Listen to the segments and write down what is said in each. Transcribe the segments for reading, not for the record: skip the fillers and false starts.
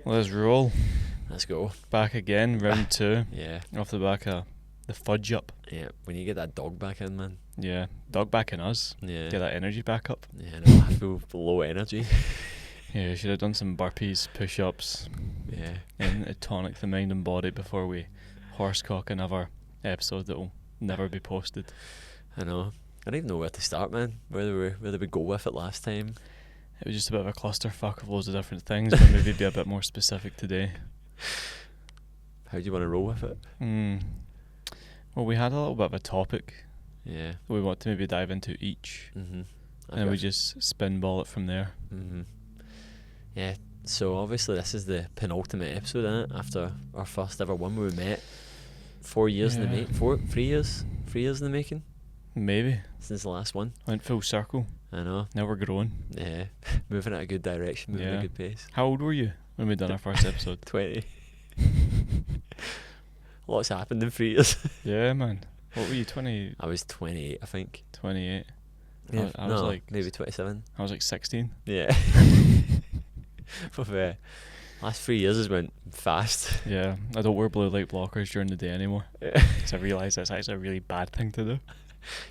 Let's roll. Let's go. Back again, round 2. Yeah. Off the back of the fudge up. Yeah. When you get that dog back in, man. Yeah. Dog back in us. Yeah. Get that energy back up. Yeah, no, I feel low energy. Yeah, we should have done some burpees, push-ups. Yeah. And tonic the mind and body before we horsecock another episode that will never be posted. I know. I don't even know where to start, man. Where did we go with it last time? It was just a bit of a clusterfuck of loads of different things, but maybe be a bit more specific today. How do you want to roll with it? Well, we had a little bit of a topic Yeah. we want to maybe dive into each, Mhm. and we just spinball it from there. Mhm. Yeah. So obviously this is the penultimate episode, isn't it? After our first ever one where we met. 4 years in the Yeah. 3 years. 3 years in the making Maybe. since the last one. Went full circle. I know. Now we're growing. Yeah. Moving at a good direction. Moving at Yeah. a good pace. How old were you when we done our first episode? 20. Lots happened in 3 years. Yeah, man. What were you, 20, I was 28, I think. 28? Yeah. I was no, like maybe 27. I was like 16. Yeah. But last 3 years has went fast. Yeah, I don't wear blue light blockers during the day anymore. Yeah. Because I realise that's actually a really bad thing to do.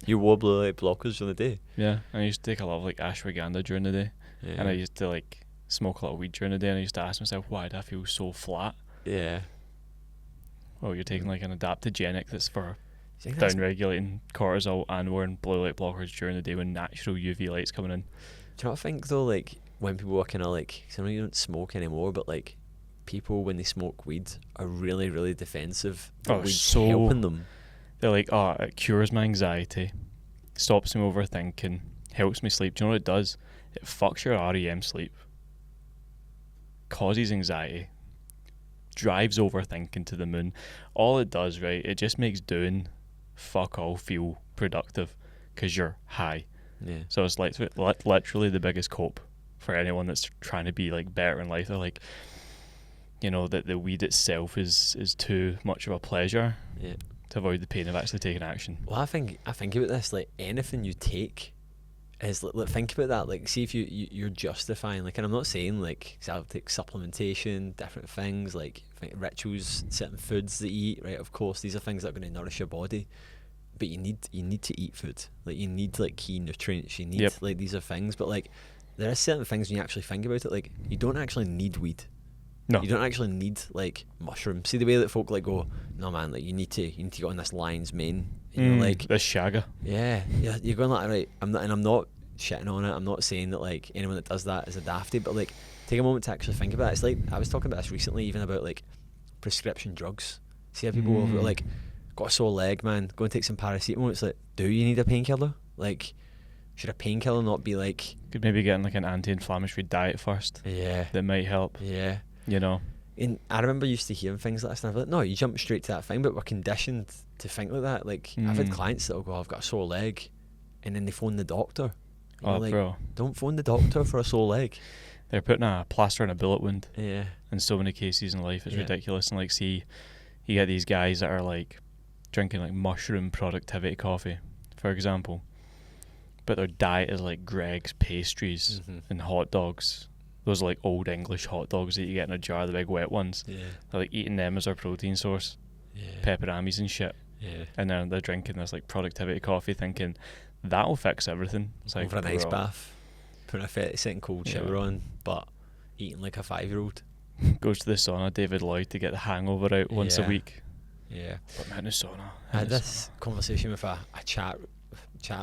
You wore blue light blockers during the day. Yeah, and I used to take a lot of like ashwagandha during the day, Yeah. and I used to like smoke a lot of weed during the day, and I used to ask myself, why do I feel so flat? Yeah. Well, you're taking like an adaptogenic that's for Do you think that's- down regulating cortisol and wearing blue light blockers during the day when natural UV light's coming in. Do you know what I think though? Like when people are kind of like, 'cause I know you don't smoke anymore, but like people when they smoke weed are really, really defensive. that Oh, weed's so- helping them. They're like, oh, it cures my anxiety, stops me overthinking, helps me sleep. Do you know what it does? It fucks your REM sleep, causes anxiety, drives overthinking to the moon. All it does, right, it just makes doing fuck all feel productive because you're high. Yeah. So it's like literally the biggest cope for anyone that's trying to be like better in life. They're like, you know, that the weed itself is too much of a pleasure Yeah. to avoid the pain of actually taking action. Well, I think about this, like anything you take is like think about that. Like, see if you're justifying, like, and I'm not saying like, 'cause I'll take supplementation, different things like rituals, certain foods that you eat. Right, of course, these are things that are going to nourish your body, but you need to eat food. Like, you need like key nutrients. You need Yep. like these are things, but like there are certain things when you actually think about it. Like, you don't actually need weed. No. You don't actually need like mushrooms. See the way that folk like go, no man, like you need to go on this lion's mane. And you're like, this shagger. yeah, you're going like, right, I'm not shitting on it. I'm not saying that like anyone that does that is a dafty, but like take a moment to actually think about it. It's like I was talking about this recently, even about like prescription drugs. See how people who are like, got a sore leg, man, go and take some paracetamol. It's like, do you need a painkiller? Like, should a painkiller not be like, Could maybe get like an anti-inflammatory diet first. yeah, That might help. yeah. You know. And I remember used to hearing things like this, and I was like, no, you jump straight to that thing, but we're conditioned to think like that. Like, I've had clients that'll go, I've got a sore leg, and then they phone the doctor. And Oh, you're like, bro. don't phone the doctor for a sore leg. They're putting a plaster on a bullet wound Yeah. in so many cases in life. It's Yeah. ridiculous. And like, see, you get these guys that are like drinking like mushroom productivity coffee, for example, but their diet is like Greg's pastries and hot dogs. Those are like old English hot dogs that you get in a jar, the big wet ones. Yeah. They're like eating them as their protein source, Yeah. pepperammies and shit. Yeah. And then they're drinking this like productivity coffee, thinking that'll fix everything. It's like, Over an ice bro, bath, putting a 30-second cold shower Yeah. on, but eating like a 5-year-old. goes to the sauna, David Lloyd, to get the hangover out once a Yeah. week. Yeah. Put me in the sauna. I had this conversation with a chat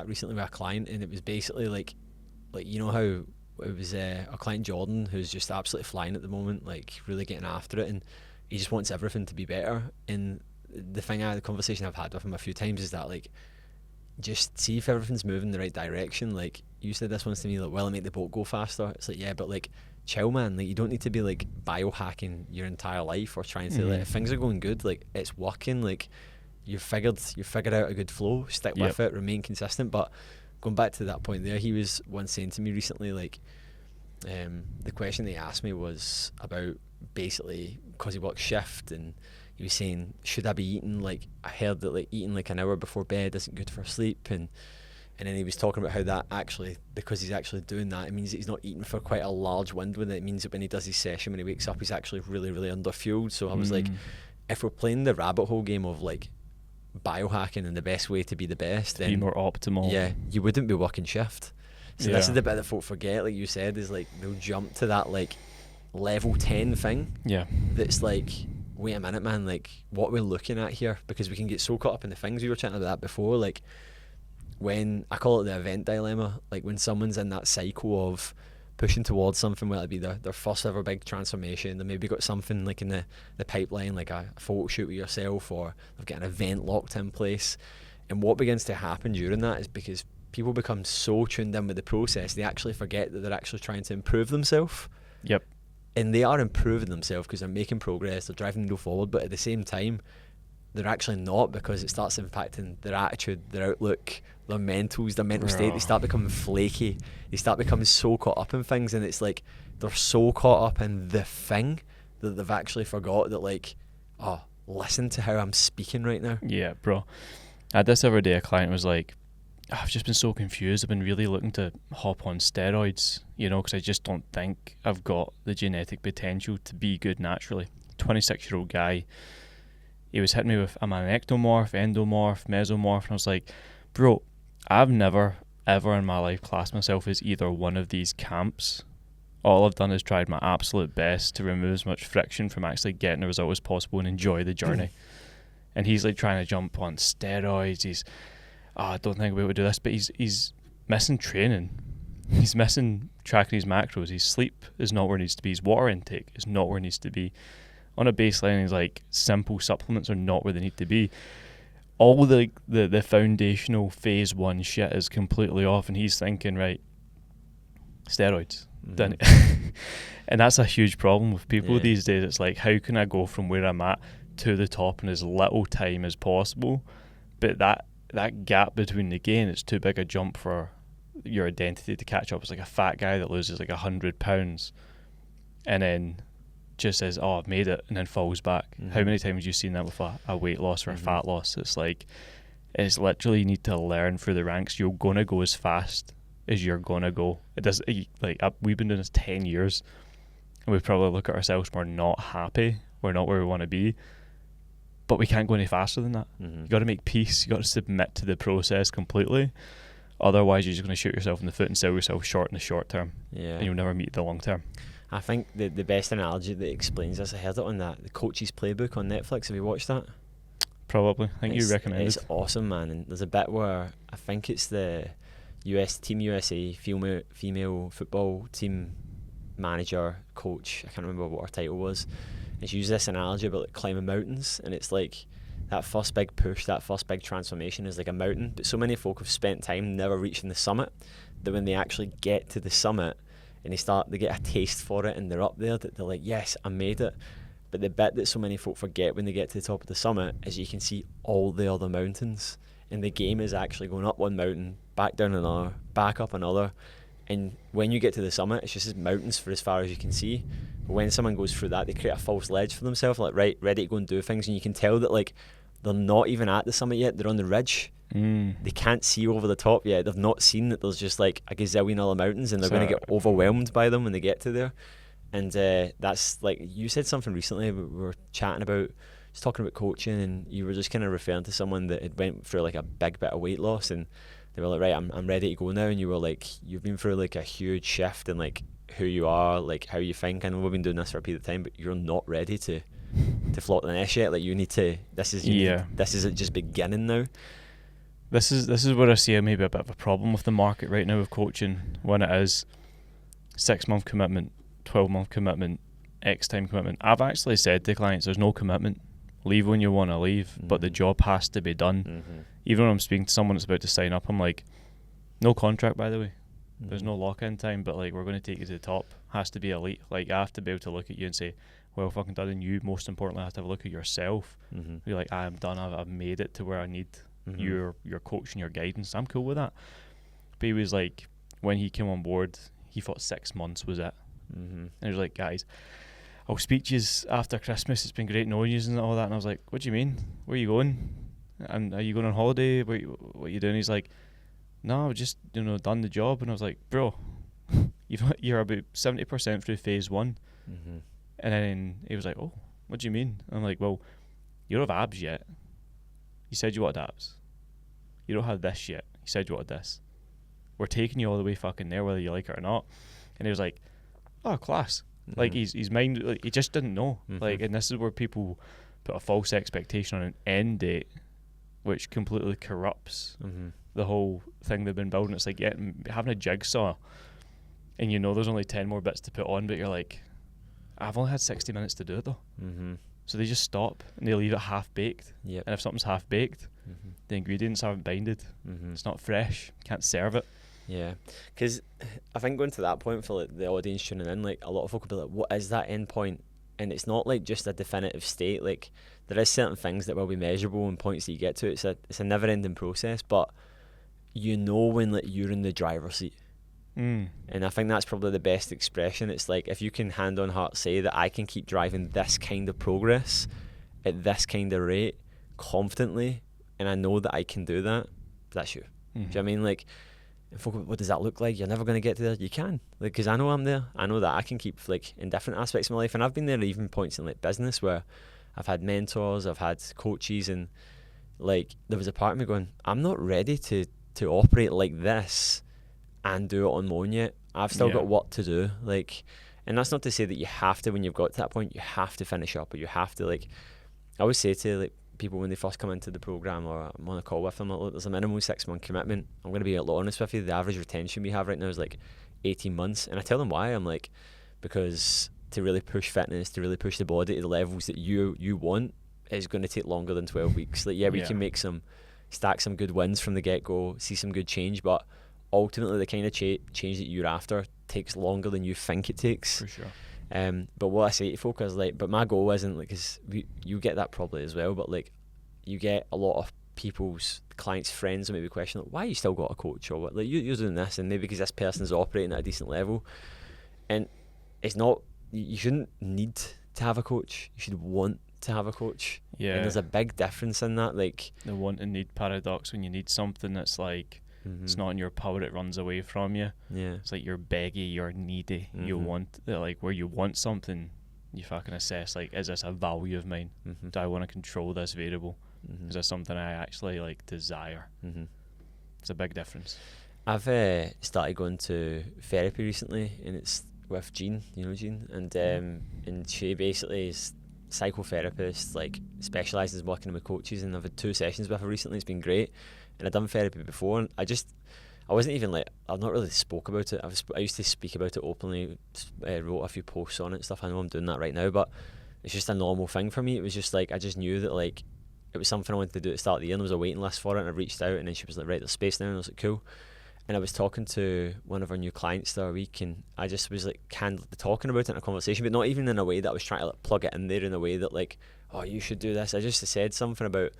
recently with a client, and it was basically like you know how it was a client, Jordan, who's just absolutely flying at the moment, like really getting after it, and he just wants everything to be better. And the conversation I've had with him a few times is that like, just see if everything's moving in the right direction. Like, you said this once to me, like, well, it make the boat go faster. It's like, yeah, but like, chill, man. Like, you don't need to be like biohacking your entire life or trying to like, if things are going good, like it's working, like you figured out a good flow, stick with it, remain consistent. But going back to that point there, he was once saying to me recently, like, the question they asked me was about basically because he works shift, and he was saying, should I be eating, like, I heard that like eating like an hour before bed isn't good for sleep, and And then he was talking about how that actually, because he's actually doing that, it means that he's not eating for quite a large window, and it means that when he does his session, when he wakes up, he's actually really, really underfueled. So I was like, if we're playing the rabbit hole game of like biohacking and the best way to be the best, then be more optimal. Yeah, you wouldn't be working shift. So this is the bit that folk forget, like you said, is like they'll jump to that like level 10 thing. Yeah. That's like, wait a minute, man, like what we're looking at here, because we can get so caught up in the things. We were chatting about that before, like when I call it the event dilemma, like when someone's in that cycle of pushing towards something, whether it be their first ever big transformation, they maybe got something like in the pipeline, like a photo shoot with yourself, or they've got an event locked in place. And what begins to happen during that is because people become so tuned in with the process, they actually forget that they're actually trying to improve themselves. Yep. And they are improving themselves because they're making progress, they're driving the needle forward, but at the same time, they're actually not, because it starts impacting their attitude, their outlook, their mentals, their mental state. They start becoming flaky. They start becoming so caught up in things, and it's like they're so caught up in the thing that they've actually forgot that, like, oh, listen to how I'm speaking right now. Yeah, bro. I had this other day, a client was like, I've just been so confused. I've been really looking to hop on steroids, you know, because I just don't think I've got the genetic potential to be good naturally. 26-year-old guy. He was hitting me with, am I an ectomorph, endomorph, mesomorph? And I was like, bro, I've never, ever in my life classed myself as either one of these camps. All I've done is tried my absolute best to remove as much friction from actually getting the result as possible and enjoy the journey. And he's like trying to jump on steroids. He's, I don't think I'll be able to do this, but he's missing training. He's missing tracking his macros. His sleep is not where it needs to be. His water intake is not where it needs to be. On a baseline, he's like, simple supplements are not where they need to be. All the foundational phase 1 shit is completely off, and he's thinking, right, steroids. Done it. And that's a huge problem with people these days. It's like, how can I go from where I'm at to the top in as little time as possible? But that gap between the gain, it's too big a jump for your identity to catch up. It's like a fat guy that loses like 100 pounds and then just says, oh, I've made it, and then falls back. How many times have you seen that with a weight loss or a fat loss? It's like, it's literally, you need to learn through the ranks. You're going to go as fast as you're going to go. It does, like, we've been doing this 10 years, and we probably look at ourselves, we're not happy, we're not where we want to be, but we can't go any faster than that. You got to make peace. You got to submit to the process completely. Otherwise, you're just going to shoot yourself in the foot and sell yourself short in the short term, and you'll never meet the long term. I think the best analogy that explains this, I heard it on the Coach's Playbook on Netflix. Have you watched that? Probably. I think you recommended it. It's awesome, man. And there's a bit where I think it's the Team USA female football team manager, coach. I can't remember what her title was. And she used this analogy about like climbing mountains, and it's like that first big push, that first big transformation is like a mountain. But so many folk have spent time never reaching the summit that when they actually get to the summit, and they get a taste for it, and they're up there, that they're like, yes, I made it. But the bit that so many folk forget when they get to the top of the summit is you can see all the other mountains, and the game is actually going up one mountain, back down another, back up another, and when you get to the summit, it's just as mountains for as far as you can see. But when someone goes through that, they create a false ledge for themselves, like, right, ready to go and do things, and you can tell that, like, they're not even at the summit yet, they're on the ridge. They can't see over the top yet. They've not seen that there's just like a gazillion other mountains, and they're going to get overwhelmed by them when they get to there. And that's like, you said something recently, we were chatting about, just talking about coaching, and you were just kind of referring to someone that had went through like a big bit of weight loss, and they were like, right, I'm ready to go now. And you were like, you've been through like a huge shift in like who you are, like how you think. I know we've been doing this for a period of time, but you're not ready to float the nest yet. Like, you need to, this is it just beginning now. This is where I see maybe a bit of a problem with the market right now with coaching, when it is 6-month commitment, 12-month commitment, X time commitment. I've actually said to clients, there's no commitment. Leave when you want to leave, but the job has to be done. Even when I'm speaking to someone that's about to sign up, I'm like, no contract, by the way. There's no lock-in time, but like, we're going to take you to the top. Has to be elite. Like, I have to be able to look at you and say, well fucking done. And you, most importantly, have to have a look at yourself. You're like, I am done. I've made it to where I need your coach and your guidance. I'm cool with that. But he was like, when he came on board, he thought 6 months was it. And he was like, guys, I'll speak to you after Christmas. It's been great knowing you and all that. And I was like, what do you mean? Where are you going? And are you going on holiday? What are you doing? He's like, no, I've just, done the job. And I was like, bro, you're about 70% through phase 1. Mm-hmm. And then he was like, oh, what do you mean? I'm like, well, you don't have abs yet. You said you wanted abs. You don't have this yet. You said you wanted this. We're taking you all the way fucking there, whether you like it or not. And he was like, oh, class. Mm-hmm. Like, his mind, like, he just didn't know. Mm-hmm. Like, and this is where people put a false expectation on an end date, which completely corrupts Mm-hmm. the whole thing they've been building. It's like having a jigsaw, and there's only 10 more bits to put on, but you're like, I've only had 60 minutes to do it though. Mm-hmm. So they just stop and they leave it half baked. Yep. And if something's half baked, Mm-hmm. the ingredients aren't binded. Mm-hmm. It's not fresh. Can't serve it. Yeah, because I think going to that point for like the audience tuning in, like a lot of folk will be like, what is that end point? And it's not like just a definitive state. Like there is certain things that will be measurable and points that you get to. It's a never ending process, but when like you're in the driver's seat. And I think that's probably the best expression. It's like if you can hand on heart say that I can keep driving this kind of progress at this kind of rate confidently, and I know that I can do that, that's you. Do you know what I mean? Like, what does that look like? You're never going to get to there. You can, like, because I know I'm there. I know that I can keep, like, in different aspects of my life, and I've been there at even points in like business where I've had mentors, I've had coaches, and like there was a part of me going, I'm not ready to operate like this and do it on my own yet. I've still got work to do, like, and that's not to say that you have to, when you've got to that point, you have to finish up, or you have to, like, I always say to like people when they first come into the program or I'm on a call with them, like, look, there's a minimum 6-month commitment. I'm going to be a lot honest with you. The average retention we have right now is like 18 months, and I tell them why. I'm like, because to really push fitness, to really push the body to the levels that you want, is going to take longer than 12 weeks. Like, we can make stack some good wins from the get-go, see some good change, but ultimately the kind of change that you're after takes longer than you think it takes. For sure. But what I say to folk is like, but my goal isn't like, cause you get that probably as well, but like you get a lot of people's clients' friends will maybe question like, why you still got a coach, or what, like you're doing this, and maybe because this person's operating at a decent level, and it's not, you shouldn't need to have a coach, you should want to have a coach. Yeah. And there's a big difference in that, like the want and need paradox. When you need something that's like, it's not in your power, it runs away from you. Yeah. It's like you're beggy, you're needy, you want, like where you want something, you fucking assess, like, is this a value of mine? Do I want to control this variable? Is this something I actually like desire? It's a big difference. I've started going to therapy recently, and it's with Jean, Jean, and she basically is psychotherapist, like specialises working with coaches, and I've had 2 sessions with her recently. It's been great, and I've done therapy before, and I wasn't even like, I've not really spoke about it. I used to speak about it openly, wrote a few posts on it and stuff. I know I'm doing that right now, but it's just a normal thing for me. It was just like, I just knew that like it was something I wanted to do at the start of the year, and there was a waiting list for it, and I reached out, and then she was like, right, there's space now, and I was like, cool. And I was talking to one of our new clients the other week, and I just was like candidly talking about it in a conversation, but not even in a way that I was trying to like plug it in there in a way that like, oh, you should do this. I just said something about,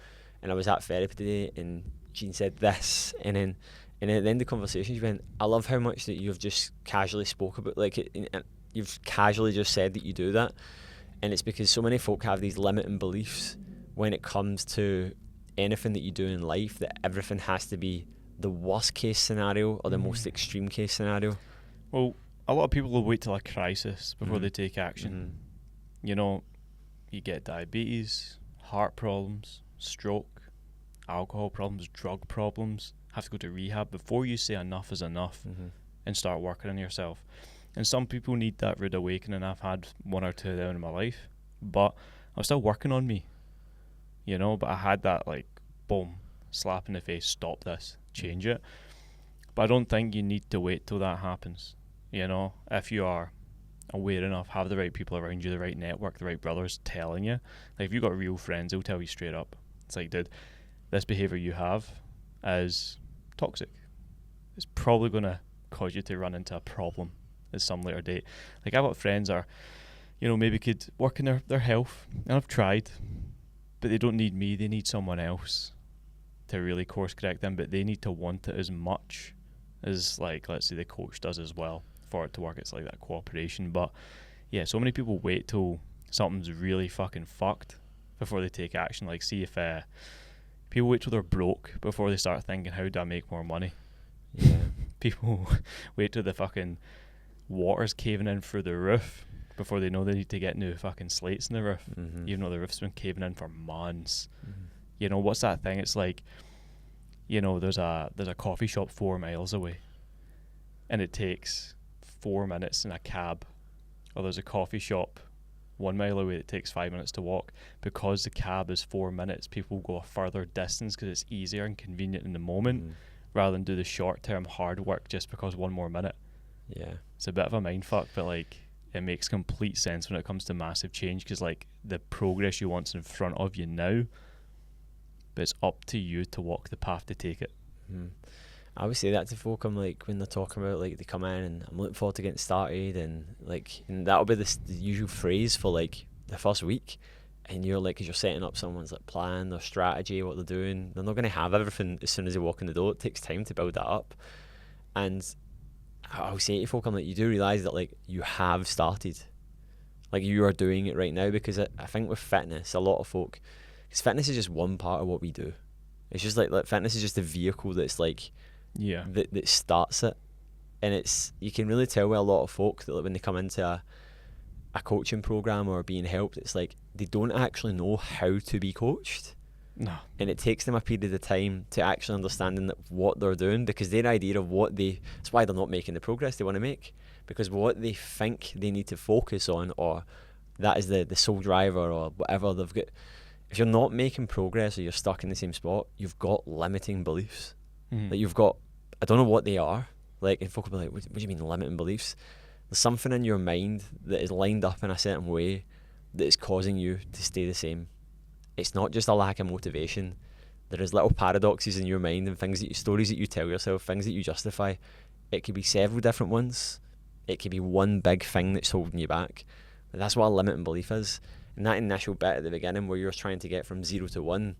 and I was at therapy today, and Jean said this, and then at the end of the conversation she went, I love how much that you've just casually spoke about, like you've casually just said that you do that. And it's because so many folk have these limiting beliefs when it comes to anything that you do in life, that everything has to be the worst case scenario or the most extreme case scenario. Well, a lot of people will wait till a crisis before they take action. You get diabetes, heart problems, stroke, alcohol problems, drug problems, have to go to rehab before you say enough is enough and start working on yourself. And some people need that rude awakening. I've had 1 or 2 of them in my life, but I'm still working on me, but I had that like, boom, slap in the face, stop this, change it. But I don't think you need to wait till that happens. If you are aware enough, have the right people around you, the right network, the right brothers telling you. Like, if you've got real friends, they'll tell you straight up. It's like, dude, this behaviour you have is toxic. It's probably going to cause you to run into a problem at some later date. Like, I've got friends that are, maybe could work in their health, and I've tried, but they don't need me, they need someone else to really course correct them, but they need to want it as much as, like, let's say the coach does as well for it to work. It's like that cooperation. But yeah, so many people wait till something's really fucking fucked before they take action. Like, see if people wait till they're broke before they start thinking, how do I make more money? Yeah. People wait till the fucking water's caving in through the roof before they know they need to get new fucking slates in the roof, even though the roof's been caving in for months. You know, what's that thing? It's like, you know, there's a coffee shop 4 miles away, and it takes 4 minutes in a cab. Or there's a coffee shop 1 mile away that takes 5 minutes to walk. Because the cab is 4 minutes, people go a further distance because it's easier and convenient in the moment, rather than do the short-term hard work just because 1 more minute. Yeah. It's a bit of a mindfuck, but like, it makes complete sense when it comes to massive change, because like, the progress you want's in front of you now, but it's up to you to walk the path to take it. I always say that to folk. I'm like, when they're talking about like, they come in and I'm looking forward to getting started, and like, and that'll be the usual phrase for like the first week, and you're like, as you're setting up someone's like plan, their strategy, what they're doing, they're not going to have everything as soon as they walk in the door. It takes time to build that up. And I'll say to folk, I'm like, you do realise that like, you have started, like you are doing it right now. Because I think with fitness, a lot of folk, because fitness is just one part of what we do. It's just like fitness is just a vehicle that's like, that starts it. And it's, you can really tell with a lot of folk that like, when they come into a coaching program or being helped, it's like they don't actually know how to be coached. No. And it takes them a period of time to actually understanding that what they're doing, because their idea of what that's why they're not making the progress they want to make, because what they think they need to focus on, or that is the sole driver or whatever they've got. If you're not making progress or you're stuck in the same spot, you've got limiting beliefs. Like you've got, I don't know what they are. Like, and folk will be like, what do you mean limiting beliefs? There's something in your mind that is lined up in a certain way that is causing you to stay the same. It's not just a lack of motivation. There is little paradoxes in your mind and things stories that you tell yourself, things that you justify. It could be several different ones. It could be one big thing that's holding you back. But that's what a limiting belief is. And that initial bit at the beginning where you're trying to get from 0 to 1,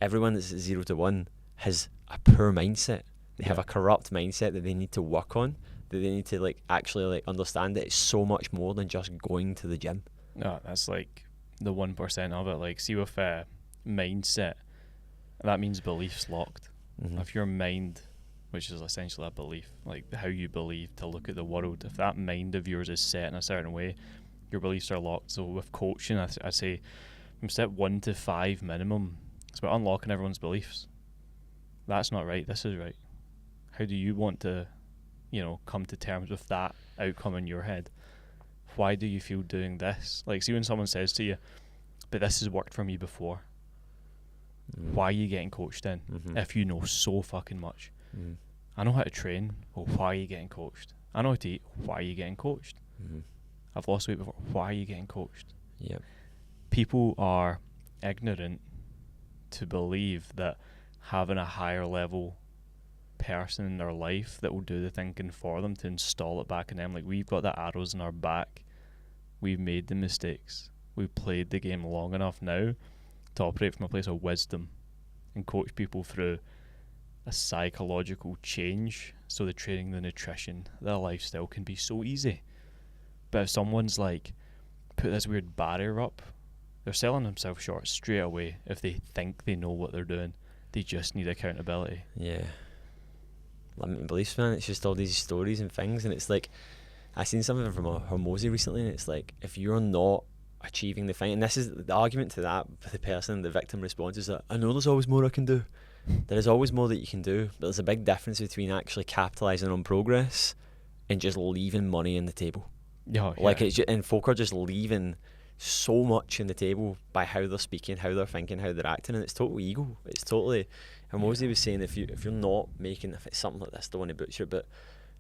everyone that's at 0 to 1 has a poor mindset. They have a corrupt mindset that they need to work on, that they need to like actually like understand that it's so much more than just going to the gym. No, that's like the 1% of it. Like, see with mindset, that means beliefs locked. If your mind, which is essentially a belief, like how you believe to look at the world, if that mind of yours is set in a certain way, your beliefs are locked. So with coaching, I say from step 1 to 5 minimum, it's about unlocking everyone's beliefs. That's not right, this is right. How do you want to, you know, come to terms with that outcome in your head? Why do you feel doing this? Like, see when someone says to you, but this has worked for me before. Why are you getting coached in if you know so fucking much? I know how to train. Well, why are you getting coached? I know how to eat. Why are you getting coached? I've lost weight before. Why are you getting coached? People are ignorant to believe that having a higher level person in their life that will do the thinking for them to install it back in them. Like, we've got the arrows in our back. We've made the mistakes. We've played the game long enough now to operate from a place of wisdom and coach people through a psychological change, so the training, the nutrition, the lifestyle can be so easy. But if someone's like put this weird barrier up, they're selling themselves short straight away. If they think they know what they're doing, they just need accountability. Limiting beliefs, man. It's just all these stories and things, and it's like, I seen something from Hormozy recently, and it's like, if you're not achieving the thing, and this is the argument to that for the person, the victim response is that, I know there's always more I can do. There is always more that you can do, but there's a big difference between actually capitalising on progress and just leaving money on the table. Like, it's just, and folk are just leaving so much on the table by how they're speaking, how they're thinking, how they're acting, and it's total ego. It's totally. And Mosey was saying, if you're not making, if it's something like this, don't want to butcher, but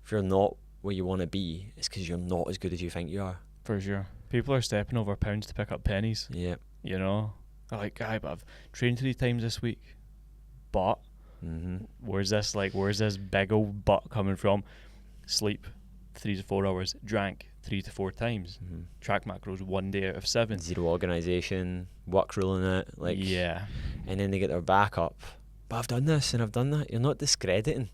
if you're not where you want to be, it's because you're not as good as you think you are. For sure. People are stepping over pounds to pick up pennies. Yeah. You know, they're like, guy, but I've trained 3 times this week. But where's this big old butt coming from? Sleep 3 to 4 hours, drank 3 to 4 times, track macros 1 day out of 7. Zero organisation, work ruling it, like, and then they get their back up. But I've done this and I've done that. You're not discrediting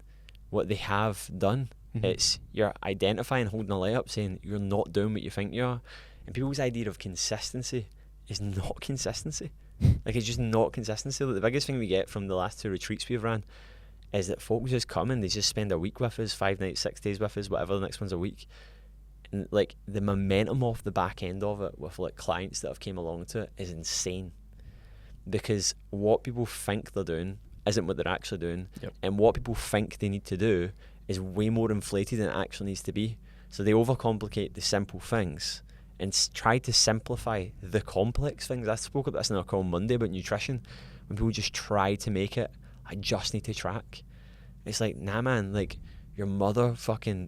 what they have done. It's, you're identifying, holding a light up, saying you're not doing what you think you are. And people's idea of consistency is not consistency. Like, it's just not consistency. Like, the biggest thing we get from the last 2 retreats we've ran is that folk just come and they just spend a week with us, 5 nights, 6 days with us, whatever the next one's a week. And like the momentum off the back end of it with like clients that have came along to it is insane. Because what people think they're doing isn't what they're actually doing. Yep. And what people think they need to do is way more inflated than it actually needs to be. So they overcomplicate the simple things and try to simplify the complex things. I spoke about this in our call Monday about nutrition. When people just try to make it, I just need to track. It's like, nah man, like your mother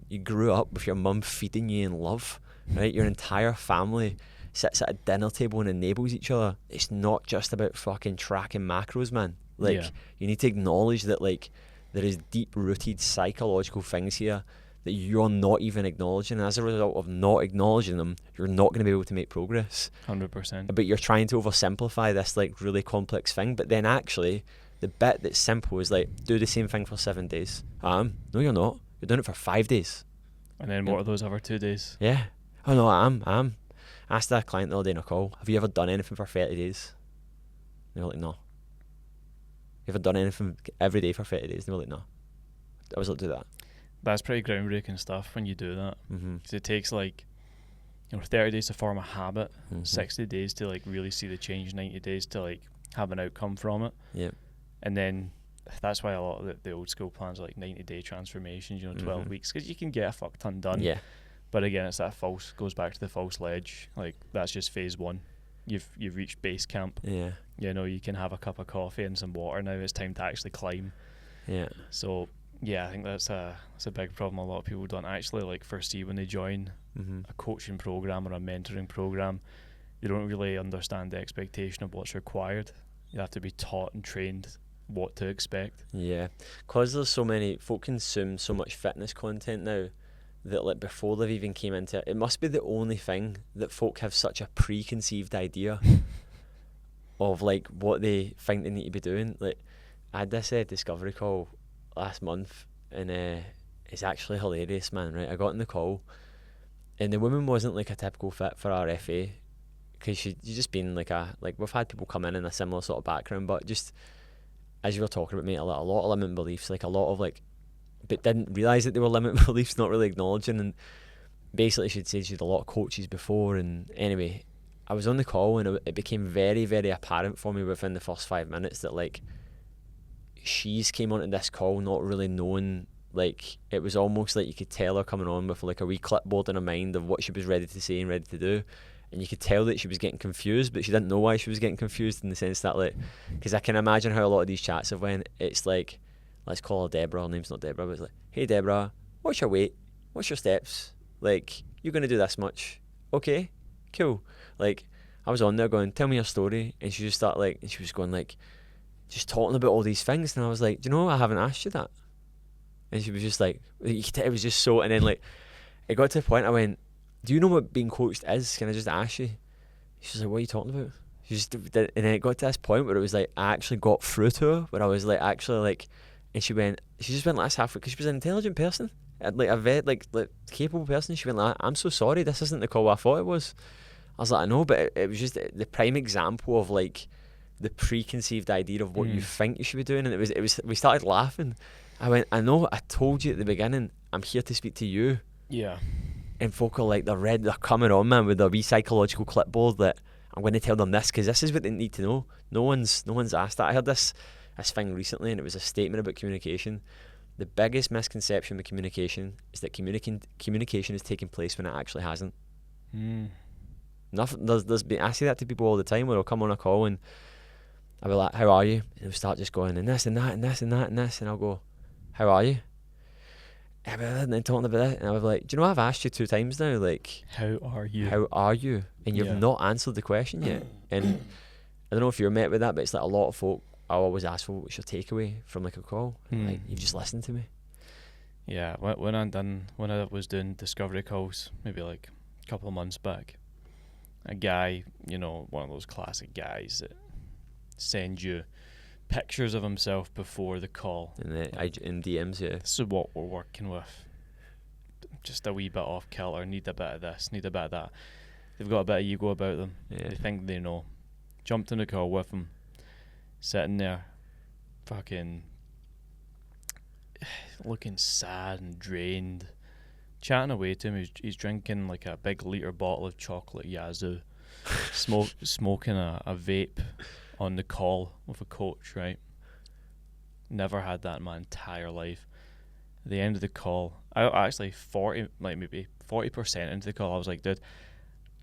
you grew up with your mum feeding you in love, right? Your entire family sits at a dinner table and enables each other. It's not just about fucking tracking macros, man. Like, you need to acknowledge that, like, there is deep-rooted psychological things here that you're not even acknowledging. And as a result of not acknowledging them, you're not going to be able to make progress. 100%. But you're trying to oversimplify this, like, really complex thing. But then actually, the bit that's simple is, like, do the same thing for 7 days. No, you're not. You're doing it for 5 days. And then what are those other 2 days? Yeah. Oh, no, I am. I asked that client the other day in a call, have you ever done anything for 30 days? And they were like, no. You ever done anything every day for 30 days? And they were like, no. I was like, do that. That's pretty groundbreaking stuff when you do that. Because it takes like, 30 days to form a habit, 60 days to like really see the change, 90 days to like have an outcome from it. Yeah. And then that's why a lot of the old school plans are like 90-day transformations, 12 weeks, because you can get a fuck ton done. Yeah. But again, it's that goes back to the false ledge. Like, that's just phase 1. You've reached base camp. Yeah. You can have a cup of coffee and some water now. It's time to actually climb. Yeah. So, yeah, I think that's a big problem a lot of people don't actually like foresee when they join a coaching program or a mentoring program. They don't really understand the expectation of what's required. You have to be taught and trained what to expect. Yeah. Because there's so many, folk consume so much fitness content now that like before they've even came into it, it must be the only thing that folk have such a preconceived idea of like what they think they need to be doing. Like, I had this discovery call last month, and it's actually hilarious, man, right? I got in the call and the woman wasn't like a typical fit for RFA, because she's just been like we've had people come in a similar sort of background, but just as you were talking about, mate, a lot of limiting beliefs, like a lot of like, but didn't realise that they were limiting beliefs, not really acknowledging. And basically she'd said she'd had a lot of coaches before. And anyway, I was on the call and it became very, very apparent for me within the first 5 minutes that like she's came onto this call not really knowing, like it was almost like you could tell her coming on with like a wee clipboard in her mind of what she was ready to say and ready to do. And you could tell that she was getting confused, but she didn't know why she was getting confused, in the sense that, like, because I can imagine how a lot of these chats have went. It's like, let's call her Deborah. Her name's not Deborah, but it's like, hey Deborah, what's your weight? What's your steps? Like, you're going to do this much. Okay, cool. Like, I was on there going, tell me your story. And she just started like, and she was going like, just talking about all these things. And I was like, do you know, I haven't asked you that. And she was just like, it was just so, and then like, it got to the point I went, do you know what being coached is? Can I just ask you? She's like, what are you talking about? She just, and then it got to this point where it was like, I actually got through to her, where I was like, actually like, and she just went like this halfway, because she was an intelligent person, like a very like capable person. She went like, I'm so sorry, this isn't the call I thought it was. I was like, I know, but it was just the prime example of like the preconceived idea of what you think you should be doing. And it was we started laughing. I went, I know, I told you at the beginning, I'm here to speak to you. Yeah. And folk are like, they're coming on, man, with their wee psychological clipboard that I'm going to tell them this because this is what they need to know. No one's asked that. I heard this thing recently, and it was a statement about communication. The biggest misconception with communication is that communication is taking place when it actually hasn't. Nothing. I say that to people all the time, where they'll come on a call and I'll be like, how are you? And they'll start just going, and this and that and this and that and this, and I'll go, how are you? And then talking about it, and I was like, do you know, I've asked you 2 times now, like, how are you? How are you? And you've not answered the question yet. And I don't know if you're met with that, but it's like a lot of folk, I always ask for what's your takeaway from like a call. Like, you've just listened to me. Yeah, when I was doing discovery calls, maybe like a couple of months back, a guy, one of those classic guys that send you pictures of himself before the call. In DMs, yeah. This is what we're working with. Just a wee bit off kilter, need a bit of this, need a bit of that. They've got a bit of ego about them. Yeah. They think they know. Jumped in the call with him, sitting there, fucking looking sad and drained. Chatting away to him, he's drinking like a big litre bottle of chocolate Yazoo, smoking a vape on the call with a coach, right? Never had that in my entire life. At the end of the call, I actually 40% into the call, I was like, dude,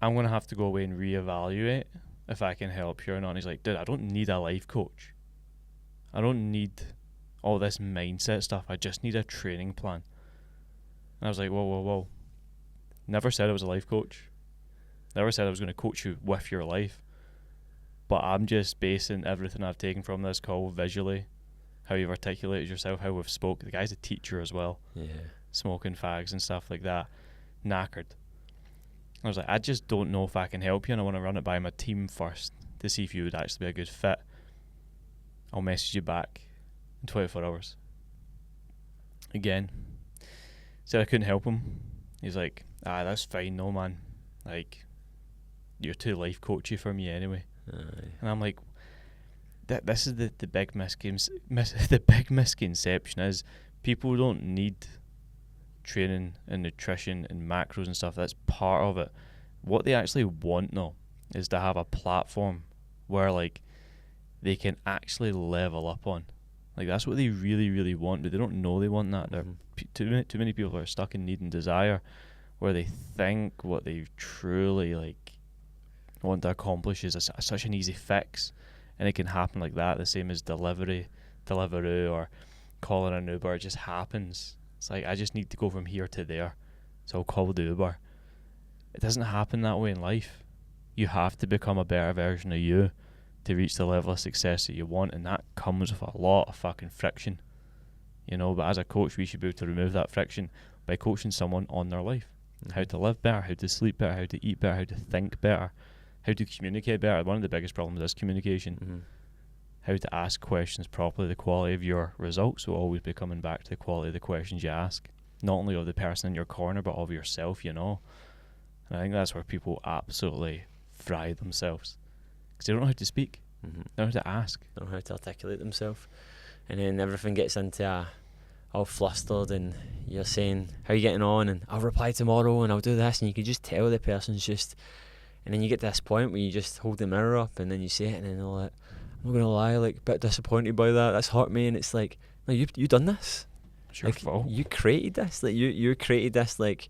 I'm going to have to go away and reevaluate if I can help you or not. And he's like, dude, I don't need a life coach. I don't need all this mindset stuff. I just need a training plan. And I was like, whoa. Never said I was a life coach. Never said I was going to coach you with your life. But I'm just basing everything I've taken from this call visually, how you've articulated yourself, how we've spoke. The guy's a teacher as well. Yeah. Smoking fags and stuff like that. Knackered. I was like, I just don't know if I can help you, and I want to run it by my team first to see if you would actually be a good fit. I'll message you back in 24 hours. Again. Said I couldn't help him. He's like, that's fine, no man. Like, you're too life coachy for me anyway. And I'm like, this is the big the big misconception is people don't need training and nutrition and macros and stuff. That's part of it. What they actually want though is to have a platform where like they can actually level up on. Like that's what they really, really want, but they don't know they want that. Too many people are stuck in need and desire, where they think what they truly like want to accomplish is such an easy fix, and it can happen like that. The same as Deliveroo, or calling an Uber. It just happens. It's like I just need to go from here to there, so I'll call the Uber. It doesn't happen that way in life. You have to become a better version of you to reach the level of success that you want, and that comes with a lot of fucking friction, you know. But as a coach, we should be able to remove that friction by coaching someone on their life, how to live better, how to sleep better, how to eat better, how to think better, how to communicate better. One of the biggest problems is communication. How to ask questions properly. The quality of your results will always be coming back to the quality of the questions you ask, not only of the person in your corner but of yourself, you know. And I think that's where people absolutely fry themselves, because they don't know how to speak, they don't know how to ask, they don't know how to articulate themselves, and then everything gets into all flustered, and you're saying, how are you getting on, and I'll reply tomorrow, and I'll do this, and you can just tell the person's just, and then you get to this point where you just hold the mirror up, and then you say it, and then they're like, I'm not gonna lie, like a bit disappointed by that's hurt me, and it's like, no, you done this, it's your fault. You created this, like you created this, like,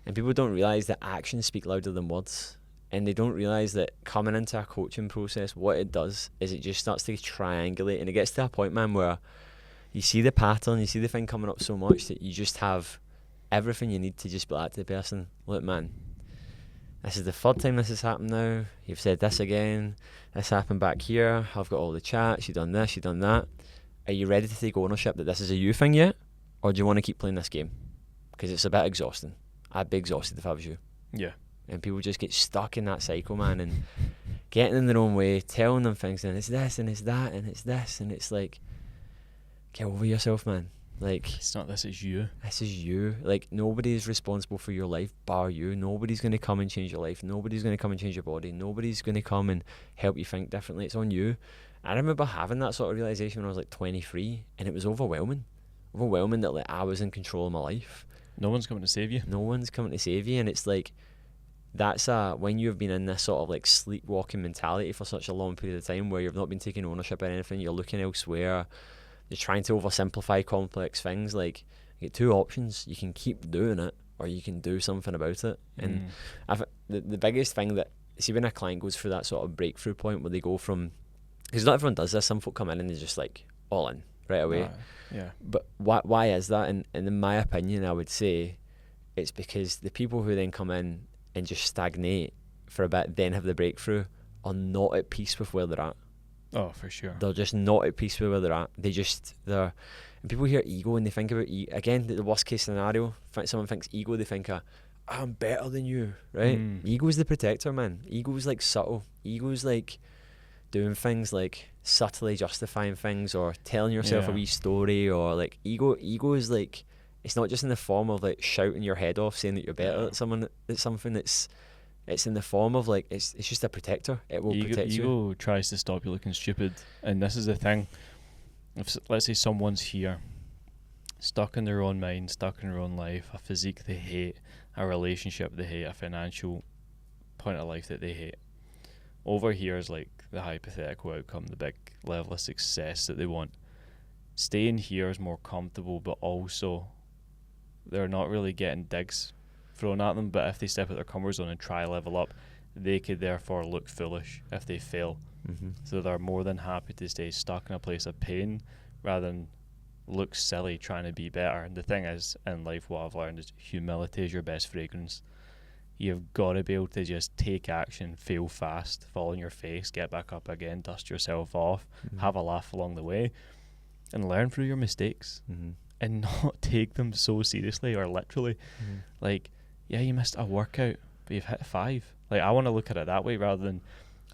and people don't realise that actions speak louder than words. And they don't realise that coming into a coaching process, what it does is it just starts to triangulate, and it gets to a point, man, where you see the pattern, you see the thing coming up so much that you just have everything you need to just be like to the person, look, man, this is the third time this has happened now, you've said this again, this happened back here, I've got all the chats, you've done this, you've done that. Are you ready to take ownership that this is a you thing yet? Or do you want to keep playing this game? Because it's a bit exhausting. I'd be exhausted if I was you. Yeah. And people just get stuck in that cycle, man, and getting in their own way, telling them things, and it's this, and it's that, and it's this, and it's like, get over yourself, man. Like, it's not this, is you. This is you. Like, nobody is responsible for your life bar you. Nobody's going to come and change your life. Nobody's going to come and change your body. Nobody's going to come and help you think differently. It's on you. I remember having that sort of realization when I was like 23, and it was overwhelming that like I was in control of my life. No one's coming to save you. No one's coming to save you, and it's like, that's when you've been in this sort of like sleepwalking mentality for such a long period of time, where you've not been taking ownership of anything, you're looking elsewhere, you're trying to oversimplify complex things. Like, you get two options: you can keep doing it, or you can do something about it. And the biggest thing that, see, when a client goes through that sort of breakthrough point where they go from, because not everyone does this, some folk come in and they're just like all in right away. Yeah. But why is that? And in my opinion, I would say it's because the people who then come in and just stagnate for a bit, then have the breakthrough, are not at peace with where they're at. Oh, for sure. They're just not at peace with where they're at. And people hear ego and they think about again, the worst case scenario. Someone thinks ego, they think I'm better than you, right? Ego's the protector, man. Ego's like subtle. Ego's like doing things like subtly justifying things, or telling yourself a wee story, or like ego is like, it's not just in the form of like shouting your head off saying that you're better at something. It's in the form of like, it's just a protector. It will protect you. Ego tries to stop you looking stupid, and this is the thing. If let's say someone's here, stuck in their own mind, stuck in their own life, a physique they hate, a relationship they hate, a financial point of life that they hate. Over here is like the hypothetical outcome, the big level of success that they want. Staying here is more comfortable, but also they're not really getting digs thrown at them. But if they step out their comfort zone and try level up, they could therefore look foolish if they fail. So they're more than happy to stay stuck in a place of pain rather than look silly trying to be better. And the thing is, in life, what I've learned is humility is your best fragrance. You've got to be able to just take action, fail fast, fall on your face, get back up again, dust yourself off, have a laugh along the way, and learn through your mistakes and not take them so seriously or literally. Like, yeah, you missed a workout, but you've hit 5. Like, I want to look at it that way rather than,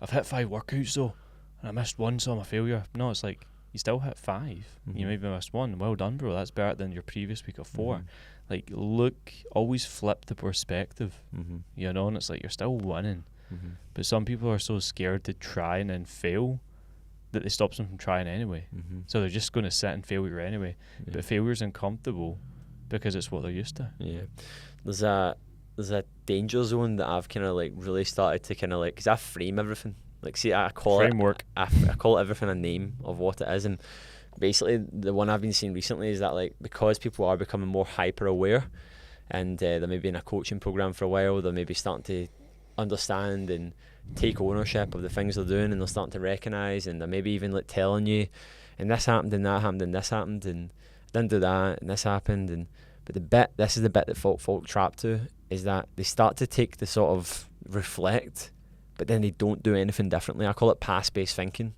I've hit 5 workouts though, and I missed 1, so I'm a failure. No, it's like, you still hit 5. You maybe missed 1. Well done, bro. That's better than your previous week of 4. Like, look, always flip the perspective, you know, and it's like, you're still winning. But some people are so scared to try and then fail that it stops them from trying anyway. So they're just going to sit and failure anyway. But failure's uncomfortable because it's what they're used to. There's a danger zone that I've kind of like really started to kind of like, because I frame everything. Like, see, I call Framework. I call everything a name of what it is. And basically the one I've been seeing recently is that, like, because people are becoming more hyper aware, and they're maybe in a coaching program for a while, they're maybe starting to understand and take ownership of the things they're doing, and they're starting to recognise, and they're maybe even like telling you, and this happened and that happened and this happened and I didn't do that and this happened. And but this is the bit that folk trap to, is that they start to take the sort of reflect, but then they don't do anything differently. I call it past-based thinking,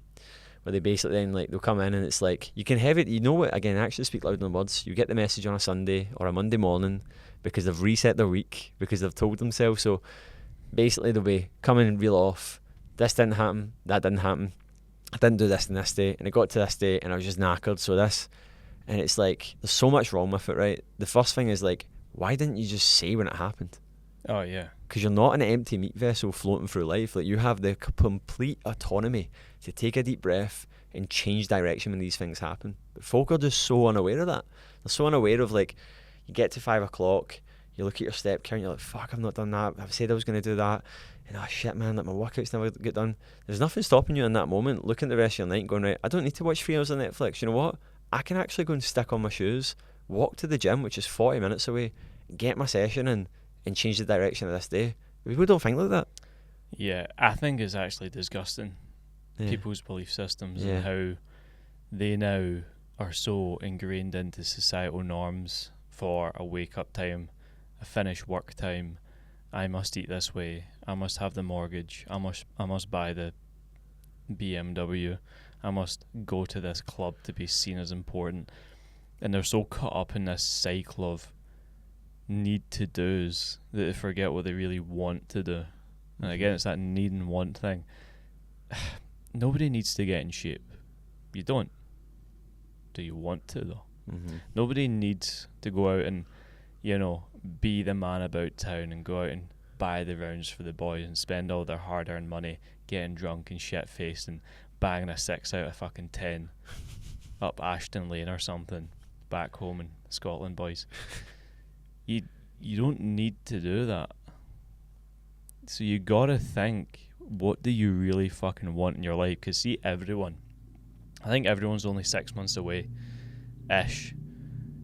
where they basically then, like, they'll come in and it's like, you can have it, you know what, again, actually speak louder than words. You get the message on a Sunday or a Monday morning because they've reset their week, because they've told themselves. So basically they'll be coming and reel off, this didn't happen, that didn't happen, I didn't do this on this day, and it got to this day and I was just knackered, so this. And it's like, there's so much wrong with it, right? The first thing is like, why didn't you just say when it happened? Oh, yeah. Because you're not an empty meat vessel floating through life. Like, you have the complete autonomy to take a deep breath and change direction when these things happen. But folk are just so unaware of that. They're so unaware of, like, you get to 5 o'clock, you look at your step count, you're like, fuck, I've not done that, I've said I was going to do that, and oh shit, man, like, my workouts never get done. There's nothing stopping you in that moment looking at the rest of your night and going, right, I don't need to watch 3 hours on Netflix. You know what? I can actually go and stick on my shoes, walk to the gym, which is 40 minutes away, get my session in, and change the direction of this day. People don't think like that. Yeah, I think it's actually disgusting, people's belief systems and how they now are so ingrained into societal norms for a wake-up time, a finish work time. I must eat this way, I must have the mortgage, I must buy the BMW, I must go to this club to be seen as important. And they're so caught up in this cycle of need to do's that they forget what they really want to do. And again, it's that need and want thing. Nobody needs to get in shape. You don't. Do you want to, though? Nobody needs to go out and, you know, be the man about town and go out and buy the rounds for the boys and spend all their hard-earned money getting drunk and shit-faced and banging a 6 out of fucking 10 up Ashton Lane or something back home in Scotland, boys. You don't need to do that. So you gotta think, what do you really fucking want in your life? Because see, I think everyone's only 6 months away-ish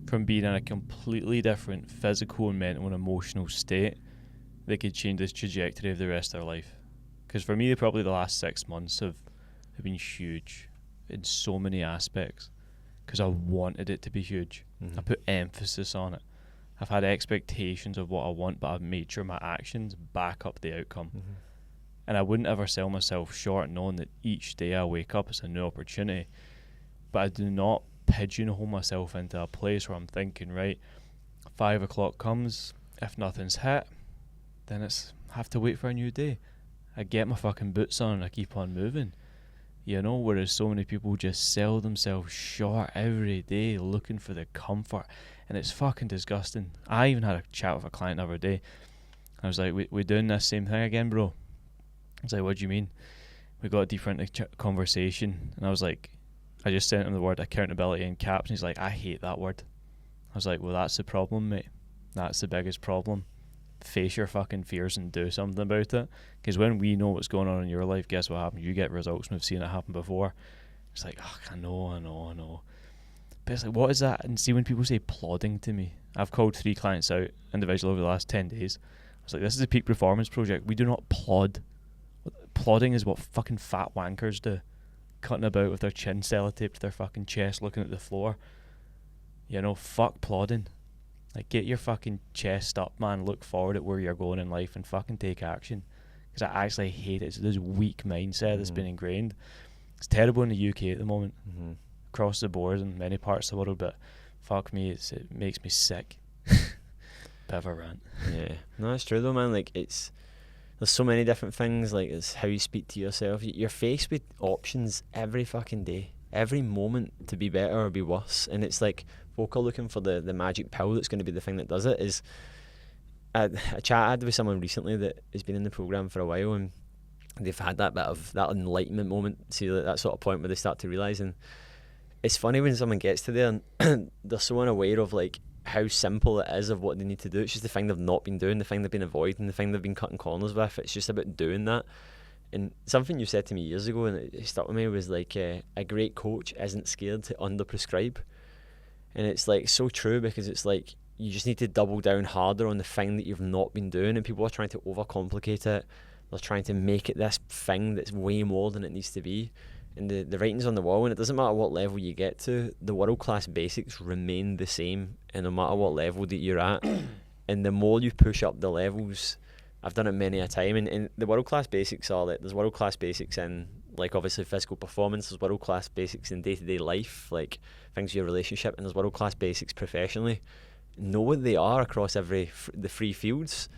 from being in a completely different physical and mental and emotional state that could change this trajectory of the rest of their life. Because for me, probably the last 6 months have been huge in so many aspects, because I wanted it to be huge. I put emphasis on it. I've had expectations of what I want, but I've made sure my actions back up the outcome. And I wouldn't ever sell myself short, knowing that each day I wake up is a new opportunity. But I do not pigeonhole myself into a place where I'm thinking, right, 5 o'clock comes, if nothing's hit, then it's have to wait for a new day. I get my fucking boots on and I keep on moving. You know, whereas so many people just sell themselves short every day looking for the comfort, and it's fucking disgusting. I even had a chat with a client the other day. I was like, we doing this same thing again, bro? I was like, what do you mean? We got deeper into conversation, and I was like, I just sent him the word accountability in caps, and he's like, I hate that word. I was like, well, that's the problem, mate. That's the biggest problem. Face your fucking fears and do something about it. Because when we know what's going on in your life, guess what happens? You get results, and we've seen it happen before. It's like, oh, I know. But it's like, what is that? And see, when people say plodding to me, I've called 3 clients out individually over the last 10 days. I was like, this is a peak performance project. We do not plod. Plodding is what fucking fat wankers do. Cutting about with their chin sellotaped to their fucking chest, looking at the floor. You know, fuck plodding. Like, get your fucking chest up, man. Look forward at where you're going in life and fucking take action. Because I actually hate it. It's this weak mindset that's been ingrained. It's terrible in the UK at the moment. Across the board in many parts of the world, but fuck me, it makes me sick. Bit of a rant. Yeah. No, it's true though, man. Like, there's so many different things. Like, it's how you speak to yourself. You're faced with options every fucking day, every moment to be better or be worse. And it's like, folk are looking for the magic pill that's going to be the thing that does it. Is a chat I had with someone recently that has been in the program for a while, and they've had that bit of that enlightenment moment, see, that sort of point where they start to realise. And it's funny when someone gets to there and they're so unaware of like how simple it is of what they need to do. It's just the thing they've not been doing, the thing they've been avoiding, the thing they've been cutting corners with. It's just about doing that. And something you said to me years ago, and it stuck with me, was like, a great coach isn't scared to underprescribe. And it's like so true, because it's like you just need to double down harder on the thing that you've not been doing, and people are trying to overcomplicate it. They're trying to make it this thing that's way more than it needs to be. And the writing's on the wall, and it doesn't matter what level you get to, the world-class basics remain the same, and no matter what level that you're at. And the more you push up the levels, I've done it many a time, and the world-class basics are like, there's world-class basics in, like, obviously physical performance, there's world-class basics in day-to-day life, like things in your relationship, and there's world-class basics professionally. Know what they are across the 3 fields,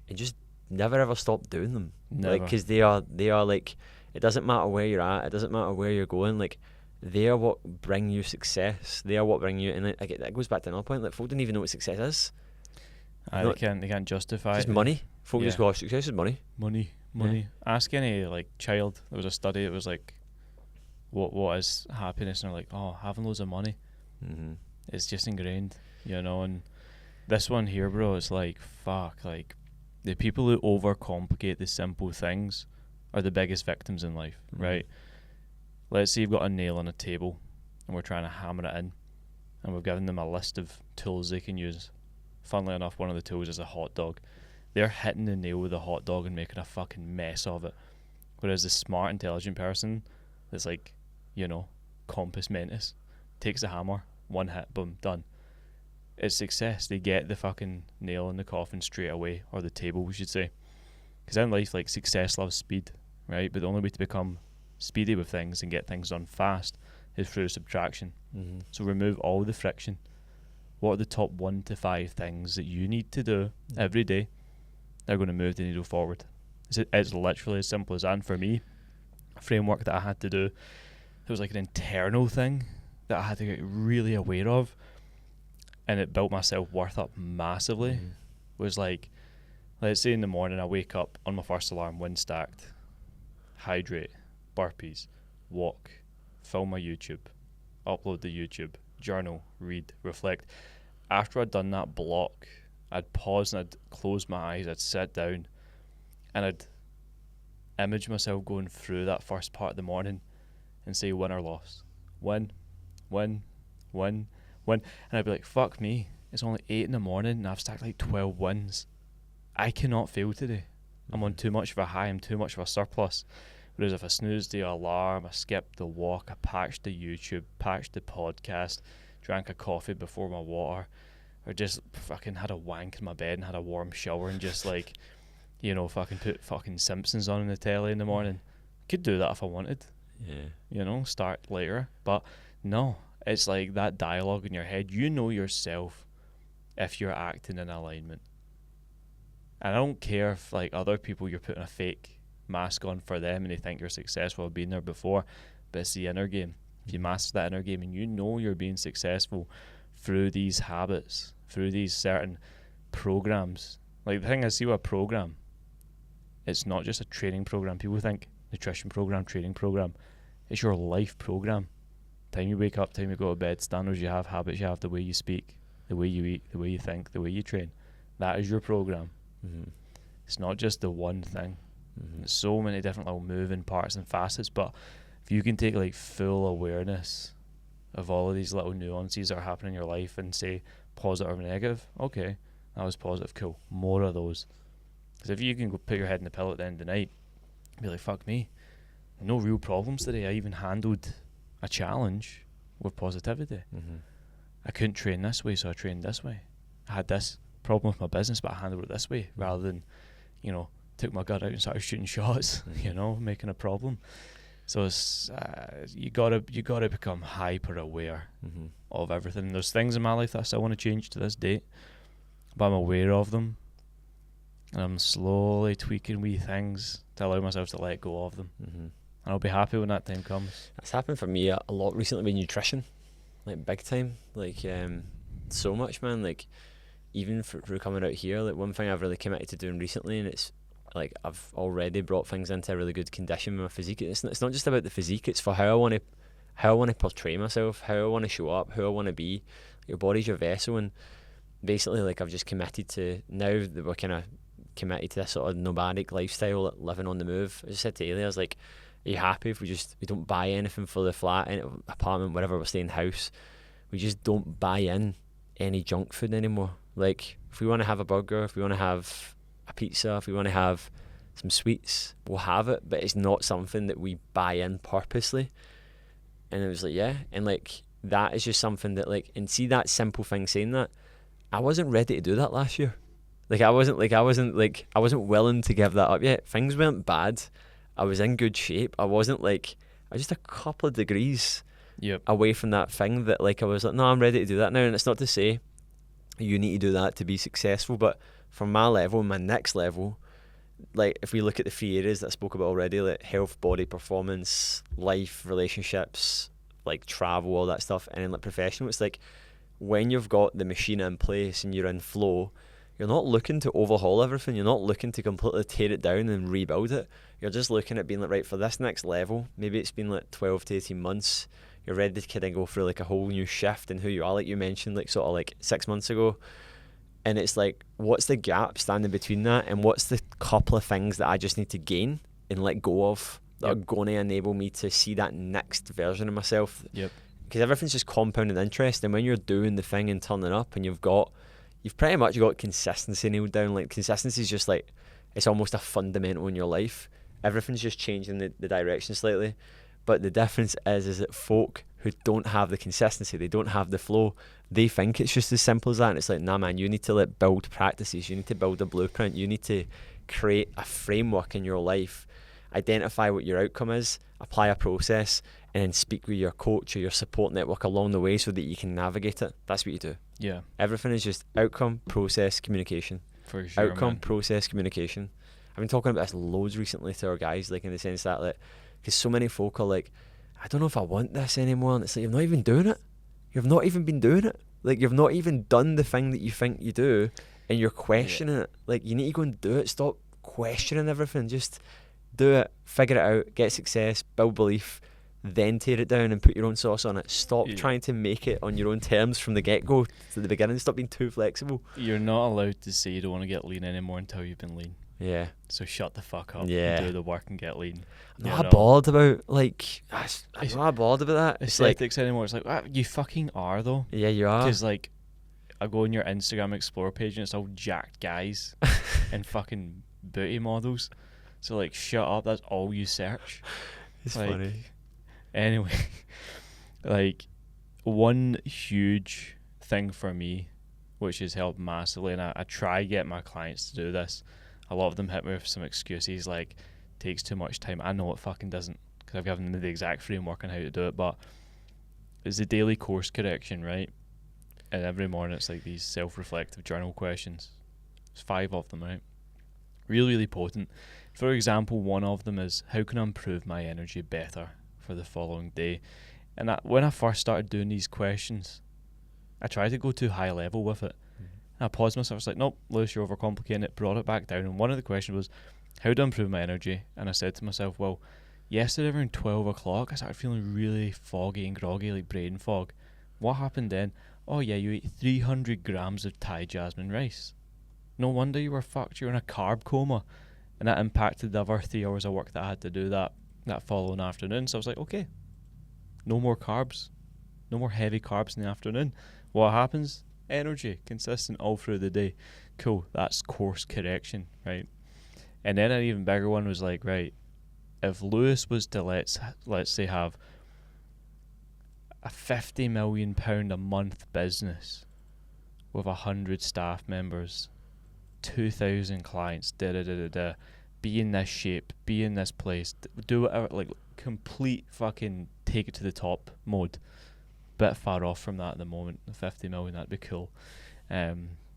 and just never ever stop doing them. Never. Like, because they are like, it doesn't matter where you're at, it doesn't matter where you're going, like, they are what bring you success. They are what bring you, and that goes back to another point, like, folk don't even know what success is. They can't justify it's it. money. Folk just go, oh, success is money. Money. Yeah. Ask any like child. There was a study, it was like, what is happiness? And they're like, oh, having loads of money. It's just ingrained, you know. And this one here, bro, it's like, fuck, like, the people who overcomplicate the simple things are the biggest victims in life, right? Let's say you've got a nail on a table and we're trying to hammer it in, and we've given them a list of tools they can use. Funnily enough, one of the tools is a hot dog. They're hitting the nail with a hot dog and making a fucking mess of it. Whereas the smart, intelligent person that's like, you know, compos mentis, takes the hammer, one hit, boom, done. It's success. They get the fucking nail in the coffin straight away, or the table, we should say. Because in life, like, success loves speed, right? But the only way to become speedy with things and get things done fast is through subtraction. So remove all the friction. What are the top 1 to 5 things that you need to do every day that are going to move the needle forward? It's literally as simple as that. And for me, a framework that I had to do, it was like an internal thing that I had to get really aware of, and it built my self-worth up massively. Was like, let's say in the morning I wake up on my first alarm, wind stacked, hydrate, burpees, walk, film my YouTube, upload the YouTube, journal, read, reflect. After I'd done that block, I'd pause and I'd close my eyes, I'd sit down, and I'd image myself going through that first part of the morning and say win or loss. Win. And I'd be like, fuck me, it's only 8 in the morning and I've stacked like 12 wins. I cannot fail today. I'm on too much of a high, I'm too much of a surplus. Whereas if I snoozed the alarm, I skipped the walk, I patched the YouTube, patched the podcast, drank a coffee before my water, or just fucking had a wank in my bed and had a warm shower and just like, you know, fucking put fucking Simpsons on in the telly in the morning. Could do that if I wanted. Yeah. You know, start later. But no, it's like that dialogue in your head. You know yourself if you're acting in alignment. And I don't care if like other people, you're putting a fake mask on for them and they think you're successful, I've been there before, but it's the inner game. If you master that inner game and you know you're being successful through these habits, through these certain programs. Like, the thing is, see what a program, it's not just a training program. People think nutrition program, training program. It's your life program. Time you wake up, time you go to bed, standards you have, habits you have, the way you speak. the way you eat, the way you think, the way you train. That is your program. Mm-hmm. It's not just the one thing. Mm-hmm. There's so many different little moving parts and facets, but if you can take like full awareness of all of these little nuances that are happening in your life and say positive or negative, okay, that was positive, cool, more of those. Because if you can go put your head in the pillow at the end of the night and be like, fuck me, no real problems today, I even handled a challenge with positivity. Mm-hmm. I couldn't train this way, so I trained this way. I had this problem with my business, but I handled it this way, rather than, took my gut out and started shooting shots, making a problem. So it's you gotta become hyper aware Mm-hmm. of everything. There's things in my life that I still want to change to this date, but I'm aware of them, and I'm slowly tweaking wee things to allow myself to let go of them. Mm-hmm. And I'll be happy when that time comes. That's happened for me a lot recently with nutrition, like big time. Like so much, man. Like even for coming out here, like one thing I've really committed to doing recently, and it's like I've already brought things into a really good condition with my physique. It's not just about the physique. It's for how I want to portray myself, how I want to show up, who I want to be. Your body's your vessel, and basically, like I've just committed to, now that we're kind of committed to this sort of nomadic lifestyle, like living on the move. I just said to Ailey, I was like, are you happy if we don't buy anything for the flat, apartment, wherever we're staying, house? We just don't buy in any junk food anymore. Like if we want to have a burger, if we want to have a pizza, if we want to have some sweets, we'll have it, but it's not something that we buy in purposely. And it was like, yeah, and like that is just something that, like, and see that simple thing, saying that, I wasn't ready to do that last year. I wasn't willing to give that up yet. Things weren't bad. I was in good shape. I was just a couple of degrees away from that thing that, like, I was like, no, I'm ready to do that now. And it's not to say you need to do that to be successful, but from my level, my next level, like if we look at the 3 areas that I spoke about already, like health, body, performance, life, relationships, like travel, all that stuff, and then like professional, it's like when you've got the machine in place and you're in flow, you're not looking to overhaul everything. You're not looking to completely tear it down and rebuild it. You're just looking at being like, right, for this next level, maybe it's been like 12 to 18 months, you're ready to kind of go through like a whole new shift in who you are, like you mentioned, like sort of like 6 months ago. And it's like, what's the gap standing between that, and what's the couple of things that I just need to gain and let go of that are going to enable me to see that next version of myself? Because everything's just compounding interest, and when you're doing the thing and turning up, and you've pretty much got consistency nailed down. Like consistency is just like, it's almost a fundamental in your life. Everything's just changing the direction slightly, but the difference is that folk who don't have the consistency, they don't have the flow, they think it's just as simple as that. And it's like, nah man, you need to like build practices, you need to build a blueprint, you need to create a framework in your life, identify what your outcome is, apply a process, and then speak with your coach or your support network along the way so that you can navigate it. That's what you do. Yeah. Everything is just outcome, process, communication. For sure, Outcome, man. Process, communication. I've been talking about this loads recently to our guys, like in the sense that, like, because so many folk are like, I don't know if I want this anymore, and it's like, you're not even doing it. You've not even been doing it. Like, you've not even done the thing that you think you do, and you're questioning it. Like, you need to go and do it. Stop questioning everything. Just do it, figure it out, get success, build belief, then tear it down and put your own sauce on it. Stop trying to make it on your own terms from the get-go to the beginning. Stop being too flexible. You're not allowed to say you don't want to get lean anymore until you've been lean. Yeah. So shut the fuck up Yeah. and do the work and get lean. I'm not bothered about, like, I'm not bothered about that. It's like, aesthetics anymore. It's like, you fucking are though. yeah, you are. Because like, I go on your Instagram Explore page and it's all jacked guys and fucking booty models. So like, shut up. That's all you search. It's like, funny. Anyway, like, one huge thing for me, which has helped massively, and I try to get my clients to do this. A lot of them hit me with some excuses like, takes too much time. I know it fucking doesn't, because I've given them the exact framework on how to do it, but it's a daily course correction, right? And every morning it's like these self-reflective journal questions. There's 5 of them, right? Really, really potent. For example, one of them is, how can I improve my energy better for the following day? And when I first started doing these questions, I tried to go too high level with it. And I paused myself. I was like, nope, Lewis, you're overcomplicating it. Brought it back down. And one of the questions was, how do I improve my energy? And I said to myself, well, yesterday around 12 o'clock, I started feeling really foggy and groggy, like brain fog. What happened then? oh yeah, you ate 300 grams of Thai jasmine rice. No wonder you were fucked. You're in a carb coma. And that impacted the other 3 hours of work that I had to do that following afternoon. So I was like, okay, no more carbs. No more heavy carbs in the afternoon. What happens? Energy, consistent all through the day. Cool, that's course correction, right? And then an even bigger one was like, right, if Lewis was to let's say have a £50 million a month business with 100 staff members, 2,000 clients, be in this shape, be in this place, do whatever, like complete fucking take it to the top mode. Bit far off from that at the moment. The 50 million, that'd be cool.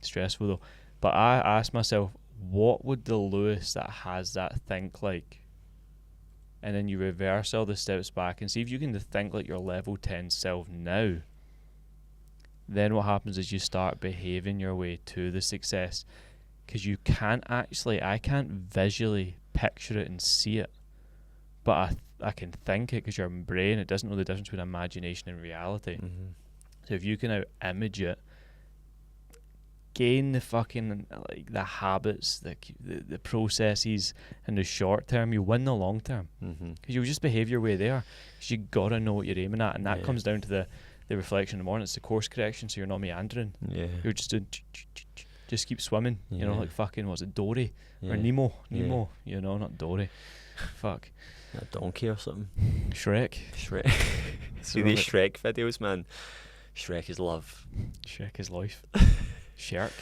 Stressful though. But I asked myself, what would the Lewis that has that think like? And then you reverse all the steps back and see if you can think like your level 10 self now. Then what happens is you start behaving your way to the success. Because you can't actually, I can't visually picture it and see it. But I can think it because your brain, it doesn't know the difference between imagination and reality. Mm-hmm. So if you can now image it, gain the fucking, like, the habits, the processes in the short term, you win the long term. Because you'll just behave your way there. Because you got to know what you're aiming at. And that comes down to the reflection in the morning. It's the course correction, so you're not meandering. Yeah. You're just doing, just keep swimming. You know, like fucking, what's it, Dory? Or Nemo, you know, not Dory. Fuck. A donkey or something. Shrek. See these Shrek videos, man. Shrek is love. Shrek is life. Shark.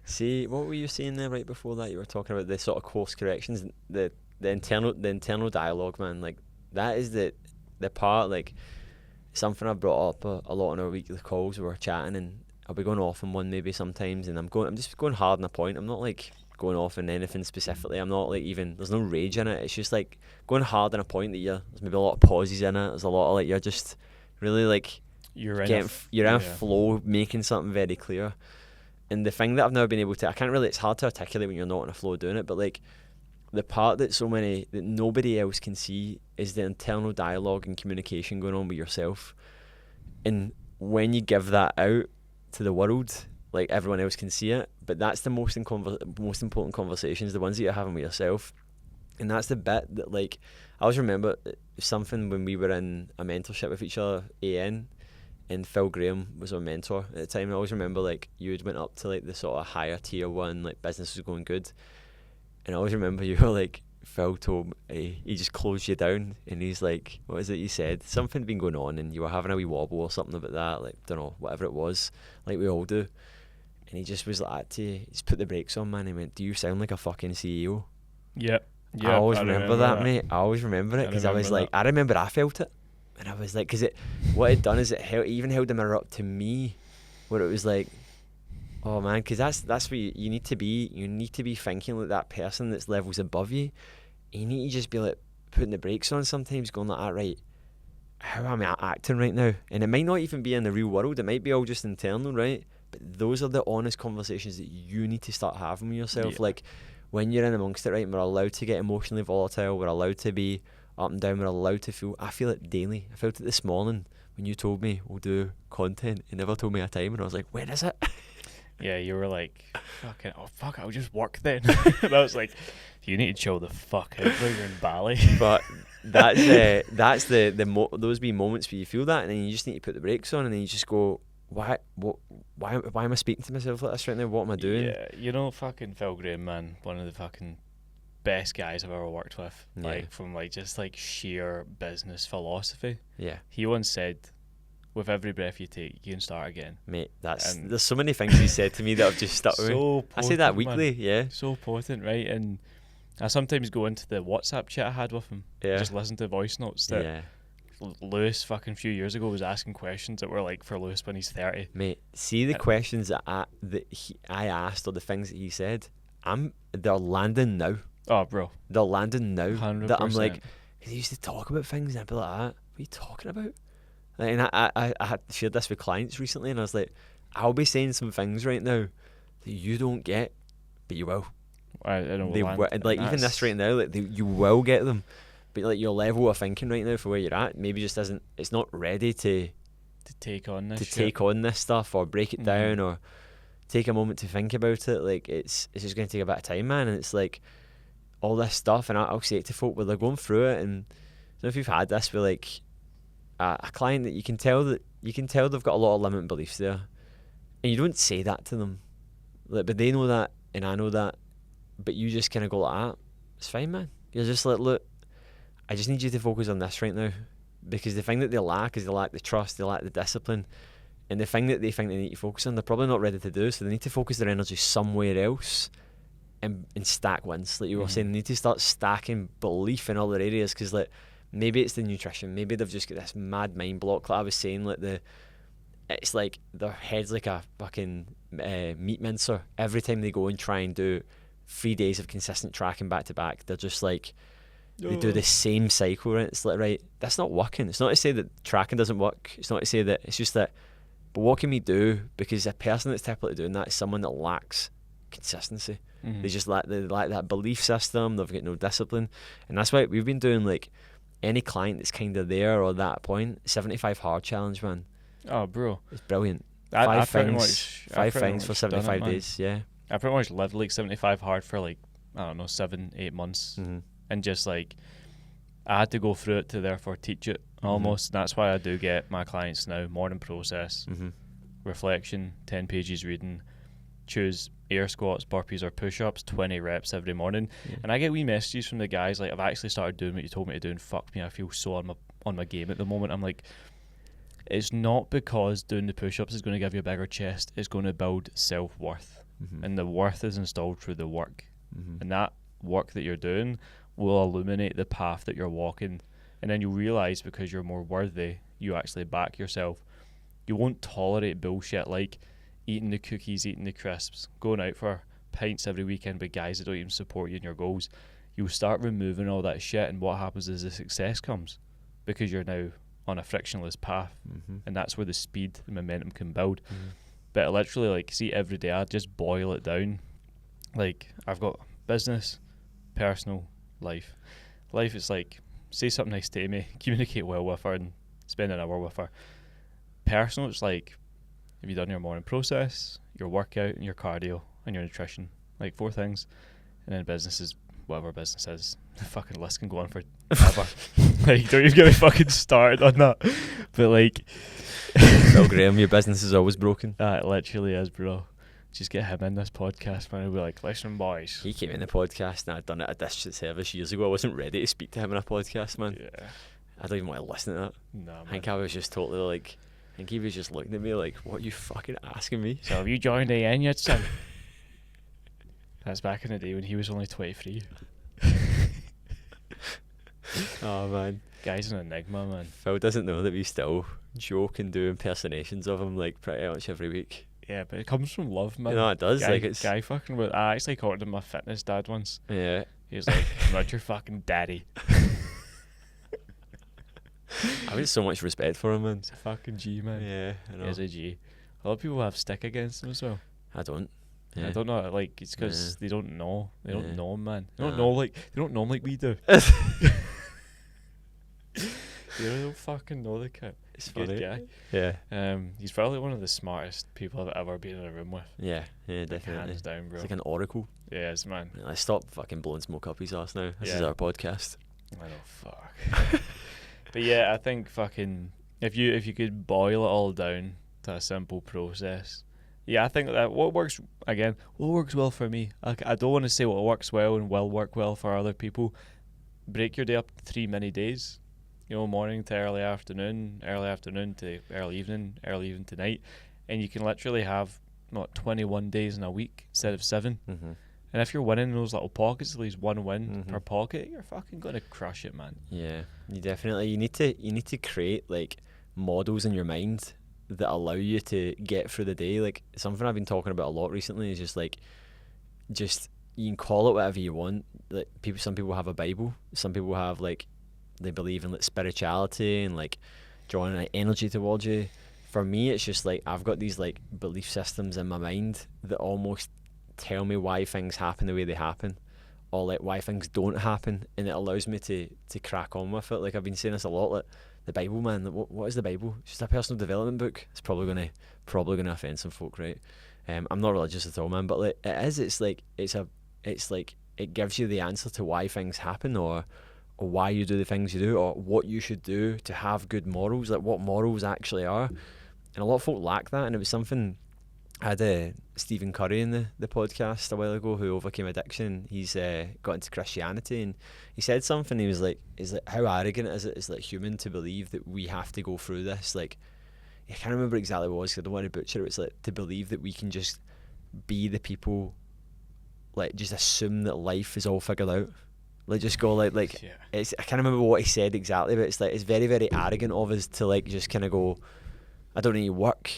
See, what were you saying there right before that? You were talking about the sort of course corrections, the internal dialogue, man. Like, that is the part, like, something I've brought up a lot on our weekly calls. We were chatting, and I'll be going off on one maybe sometimes, and I'm just going hard on a point. I'm not like going off in anything specifically. I'm not like there's no rage in it. It's just like going hard on a point that there's maybe a lot of pauses in it. There's a lot of like, you're just really like you're in a flow, making something very clear. And the thing that I've never been able to, it's hard to articulate when you're not in a flow doing it, but like the part that nobody else can see is the internal dialogue and communication going on with yourself. And when you give that out to the world, like, everyone else can see it, but that's the most important conversations, the ones that you're having with yourself. And that's the bit that, like, I always remember something when we were in a mentorship with each other, AN, and Phil Graham was our mentor at the time. I always remember, like, you had went up to like the sort of higher tier one, like, business was going good, and I always remember you were like, Phil told me, he just closed you down, and he's like, what is it you said? Something had been going on, and you were having a wee wobble or something about that, like, don't know, whatever it was, like we all do. And he just was like that to you. He just put the brakes on, man. He went, do you sound like a fucking CEO? Yep. I always remember that, mate. I always remember it, because I was like, I remember I felt it. And I was like, because what it done is it even held the mirror up to me, where it was like, oh man, because that's what you need to be. You need to be thinking like that person that's levels above you. You need to just be like putting the brakes on sometimes, going like, right, how am I acting right now? And it might not even be in the real world. It might be all just internal, right? But those are the honest conversations that you need to start having with yourself. Yeah. Like, when you're in amongst it, right, we're allowed to get emotionally volatile, we're allowed to be up and down, we're allowed to feel. I feel it daily. I felt it this morning when you told me we'll do content. You never told me a time, and I was like, when is it? Yeah, you were like, fucking, oh fuck, I'll just work then. And I was like, you need to chill the fuck out while you're in Bali. But that's those be moments where you feel that, and then you just need to put the brakes on, and then you just go, why am I speaking to myself like this right now? What am I doing? Yeah, you know, fucking Phil Graham, man, one of the fucking best guys I've ever worked with. Yeah. Like, from like just like sheer business philosophy. Yeah. He once said, with every breath you take, you can start again. Mate, there's so many things he said to me that have just stuck with me. Potent, I say that weekly, man. Yeah. So potent, right? And I sometimes go into the WhatsApp chat I had with him. Yeah. Just listen to voice notes that Lewis fucking few years ago was asking questions that were like for Lewis when he's 30. Mate, see the questions that I asked, or the things that he said, they're landing now. Oh, bro. They're landing now. 100%. That I'm like, he used to talk about things and I'd be like, what are you talking about? Like, and I had shared this with clients recently, and I was like, I'll be saying some things right now that you don't get, but you will. I know. Like, even this right now, like, you will get them. But like, your level of thinking right now for where you're at maybe just isn't, it's not ready to to take on this to shit. take on this stuff or break it down or take a moment to think about it. Like it's just going to take a bit of time, man. And it's like all this stuff, and I'll say it to folk where they're going through it. And so if you've had this with like a client that you can tell they've got a lot of limiting beliefs there, and you don't say that to them, like, but they know that and I know that, but you just kind of go like that. It's fine, man. You're just like, look, I just need you to focus on this right now, because the thing that they lack is they lack the trust, they lack the discipline, and the thing that they think they need to focus on, they're probably not ready to do, so they need to focus their energy somewhere else and stack wins. Like you were saying, they need to start stacking belief in other areas, because like maybe it's the nutrition, maybe they've just got this mad mind block, like I was saying, like it's like their head's like a fucking meat mincer. Every time they go and try and do 3 days of consistent tracking back to back, they're just like, they do the same cycle, right? It's like, right, that's not working. It's not to say that tracking doesn't work. It's not to say that, it's just that, but what can we do? Because a person that's typically doing that is someone that lacks consistency. They just lack that belief system. They've got no discipline. And that's why we've been doing, like, any client that's kind of there or that point, 75 hard challenge, man. Oh, bro. It's brilliant. Five things for 75 days, yeah. I pretty much lived like 75 hard for like, I don't know, 7-8 months. And just like, I had to go through it to therefore teach it almost. And that's why I do get my clients now morning process, reflection, 10 pages reading, choose air squats, burpees or push-ups, 20 reps every morning. And I get wee messages from the guys like, I've actually started doing what you told me to do, and fuck me, I feel so on my game at the moment. I'm like, it's not because doing the push-ups is going to give you a bigger chest, it's going to build self-worth. And the worth is installed through the work. And that work that you're doing will illuminate the path that you're walking, and then you realise, because you're more worthy, you actually back yourself. You won't tolerate bullshit like eating the cookies, eating the crisps, going out for pints every weekend with guys that don't even support you in your goals. You'll start removing all that shit, and what happens is the success comes, because you're now on a frictionless path, and that's where the speed and momentum can build. But literally, like, see, every day I just boil it down. Like, I've got business, personal, life. Life is like, say something nice to Amy, communicate well with her, and spend an hour with her. Personal, it's like, have you done your morning process, your workout, and your cardio, and your nutrition? Like 4 things. And then business is whatever business is. The fucking list can go on for forever. Like, don't even get me fucking started on that. But like, Phil Graham, your business is always broken. It literally is, bro. Just get him in this podcast, man. He'll be like, listen, boys. He came in the podcast, and I'd done it at district service years ago. I wasn't ready to speak to him in a podcast, man. Yeah. I don't even want to listen to that. No, man. I think I was just totally like, I think he was just looking at me like, what are you fucking asking me? So have you joined AN yet, son? That's back in the day when he was only 23. Oh, man. Guy's an enigma, man. Phil doesn't know that we still joke and do impersonations of him like pretty much every week. Yeah, but it comes from love, man. You know, it does. Guy, like it's guy fucking with. I actually called him my fitness dad once. Yeah. He was like, I'm not your fucking daddy. I have so much respect for him, man. He's a fucking G, man. Yeah, I know. He is a G. A lot of people have stick against him as well. I don't. Yeah. I don't know, like, it's because they don't know. They don't know him, man. They don't know him like we do. They don't fucking know the kid. It's Good funny. guy. Yeah. He's probably one of the smartest people I've ever been in a room with. Yeah, Like, definitely. hands down, bro. It's like an oracle. Yes, man. Let's stop fucking blowing smoke up his ass now. This is Yeah. our podcast. I know, fuck. But yeah, I think fucking if you could boil it all down to a simple process. Yeah, I think that what works well for me. I don't want to say what works well and will work well for other people. Break your day up 3 mini days. You know, morning to early afternoon to early evening to night, and you can literally have 21 days in a week instead of 7. And if you're winning in those little pockets, at least one win per pocket, you're fucking gonna crush it, man. Yeah, you need to create like models in your mind that allow you to get through the day. Like something I've been talking about a lot recently is just you can call it whatever you want. Like some people have a Bible, some people have like they believe in like spirituality and like drawing like energy towards you. For me, it's just like I've got these like belief systems in my mind that almost tell me why things happen the way they happen, or like why things don't happen, and it allows me to crack on with it. Like I've been saying this a lot, like the Bible, man. What is the Bible? It's just a personal development book. It's probably gonna offend some folk, right? I'm not religious at all, man, but like, it's like it gives you the answer to why things happen, or why you do the things you do, or what you should do to have good morals, like what morals actually are. And a lot of folk lack that, and it was something. I had Stephen Curry in the podcast a while ago, who overcame addiction. He's got into Christianity, and he said something. He was like, how arrogant is it as like human to believe that we have to go through this? Like, I can't remember exactly what it was, 'cause I don't want to butcher it. It's like to believe that we can just be the people, like just assume that life is all figured out. Like just go like Yeah. it's, I can't remember what he said exactly, but it's like it's very, very arrogant of us to like just kind of go, I don't need to work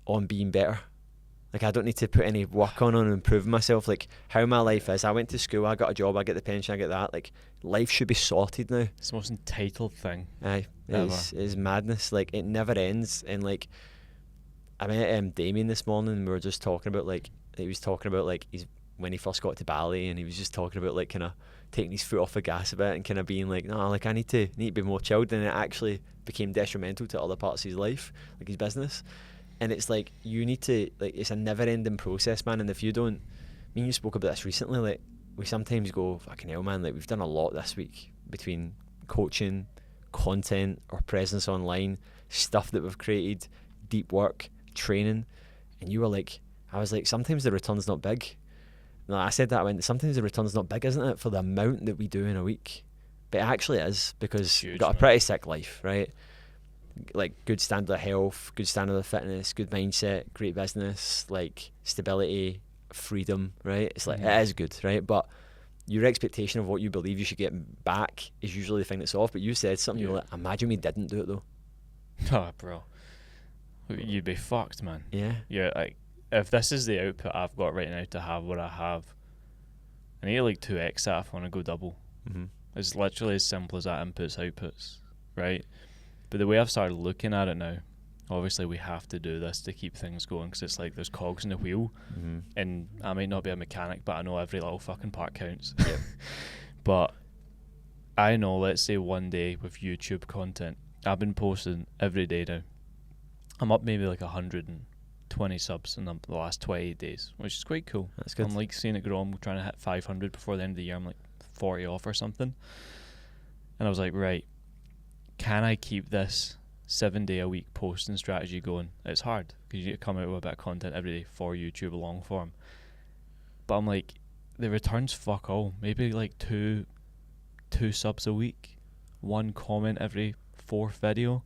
on being better. Like, I don't need to put any work on improving myself. Like, how my life is. I went to school, I got a job, I get the pension, I get that. Like, life should be sorted now. It's the most entitled thing. Aye, it's madness. Like, it never ends. And, like, I met Damien this morning, and we were just talking about, like, he was talking about, like, when he first got to Bali, and he was just talking about, like, kind of taking his foot off the gas a bit and kind of being like, no, like, I need to be more chilled. And it actually became detrimental to other parts of his life, like his business. And it's like, you need to, like, it's a never-ending process, man. And if you don't, me and you spoke about this recently, like, we sometimes go, fucking hell, man, like, we've done a lot this week between coaching, content, our presence online, stuff that we've created, deep work, training. And you were like, I was like, sometimes the return's not big. No, I said that, I went, sometimes the return's not big, isn't it, for the amount that we do in a week? But it actually is, because we've got a pretty sick life, right? Like, good standard of health, good standard of fitness, good mindset, great business, like stability, freedom, right? It's like, it is good, right? But your expectation of what you believe you should get back is usually the thing that's off. But you said something, you were like, imagine we didn't do it though. Oh, bro, you'd be fucked, man. Yeah. Yeah, like, if this is the output I've got right now to have what I have, I need to like 2x that if I want to go double. Mm-hmm. It's literally as simple as that. Inputs, outputs, right? But the way I've started looking at it now, obviously we have to do this to keep things going, because it's like there's cogs in the wheel, and I might not be a mechanic, but I know every little fucking part counts. Yep. But I know, let's say one day with YouTube content, I've been posting every day now. I'm up maybe like 120 subs in the last 28 days, which is quite cool. That's good. I'm like seeing it grow. I'm trying to hit 500 before the end of the year. I'm like 40 off or something. And I was like, right, can I keep this 7-day-a-week posting strategy going? It's hard, because you need to come out with a bit of content every day for YouTube long form. But I'm like, the returns fuck all. Maybe like two subs a week, one comment every fourth video,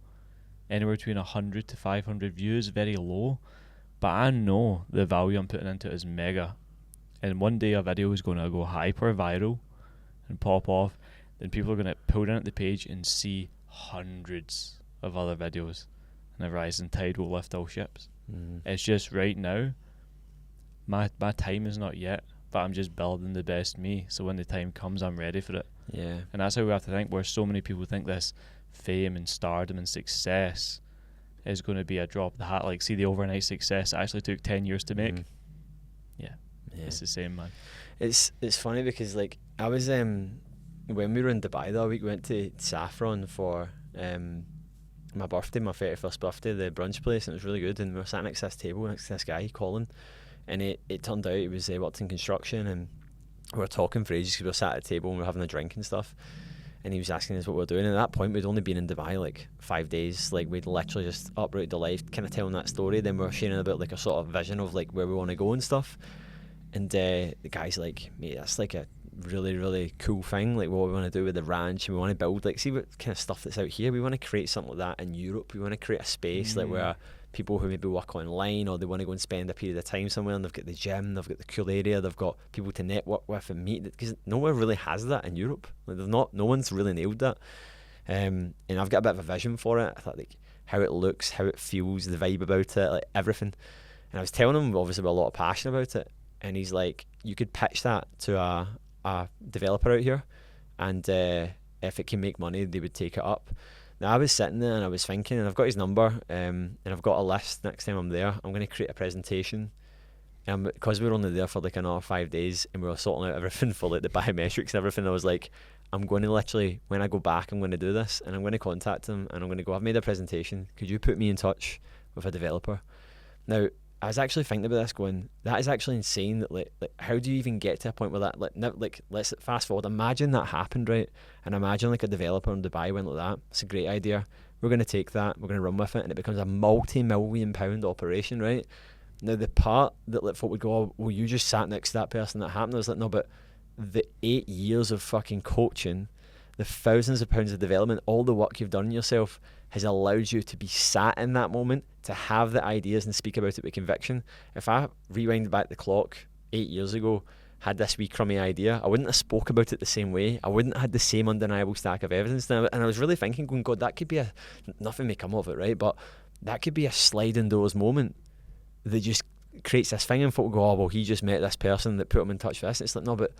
anywhere between 100 to 500 views, very low. But I know the value I'm putting into it is mega. And one day a video is going to go hyper viral and pop off. Then people are going to pull down at the page and see hundreds of other videos, and a rising tide will lift all ships. It's just right now, my time is not yet, but I'm just building the best me, so when the time comes, I'm ready for it. Yeah. And that's how we have to think, where so many people think this fame and stardom and success is going to be a drop of the hat. Like, see the overnight success it actually took 10 years to make. Yeah, it's the same, man. It's funny, because like, I was when we were in Dubai the other week, we went to Saffron for my birthday, my 31st birthday, the brunch place, and it was really good. And we were sat next to this table, next to this guy, Colin, and it turned out he was worked in construction, and we were talking for ages, because we were sat at a table and we were having a drink and stuff, and he was asking us what we were doing. And at that point, we'd only been in Dubai like 5 days. Like, we'd literally just uprooted the life, kind of telling that story. Then we were sharing about like a sort of vision of like where we want to go and stuff. And the guy's like, mate, that's like a really, really cool thing, like what we want to do with the ranch, and we want to build, like, see what kind of stuff that's out here. We want to create something like that in Europe. We want to create a space like where people who maybe work online, or they want to go and spend a period of time somewhere, and they've got the gym, they've got the cool area, they've got people to network with and meet, because nowhere really has that in Europe. Like, no one's really nailed that. And I've got a bit of a vision for it. I thought, like, how it looks, how it feels, the vibe about it, like everything. And I was telling him, obviously with a lot of passion about it, and he's like, you could pitch that to a developer out here, and if it can make money, they would take it up. Now, I was sitting there and I was thinking, and I've got his number, and I've got a list. Next time I'm there, I'm going to create a presentation, and because we were only there for like another 5 days, and we were sorting out everything for like the biometrics and everything, I was like, I'm going to literally, when I go back, I'm going to do this, and I'm going to contact them, and I'm going to go, I've made a presentation, could you put me in touch with a developer? Now, I was actually thinking about this, going, that is actually insane. That like how do you even get to a point where that, let's fast forward, imagine that happened, right? And imagine like a developer in Dubai went like that, it's a great idea, we're going to take that, we're going to run with it, and it becomes a multi-million-pound operation, right? Now, the part that like folk would go, oh, well, you just sat next to that person that happened. I was like, no, but the 8 years of fucking coaching, the thousands of pounds of development, all the work you've done yourself has allowed you to be sat in that moment, to have the ideas and speak about it with conviction. If I rewind back the clock 8 years ago, had this wee crummy idea, I wouldn't have spoke about it the same way. I wouldn't have had the same undeniable stack of evidence. And I was really thinking, going, God, that could be nothing may come of it, right? But that could be a sliding doors moment that just creates this thing, and folk go, oh, well, he just met this person that put him in touch with this. It's like, no, but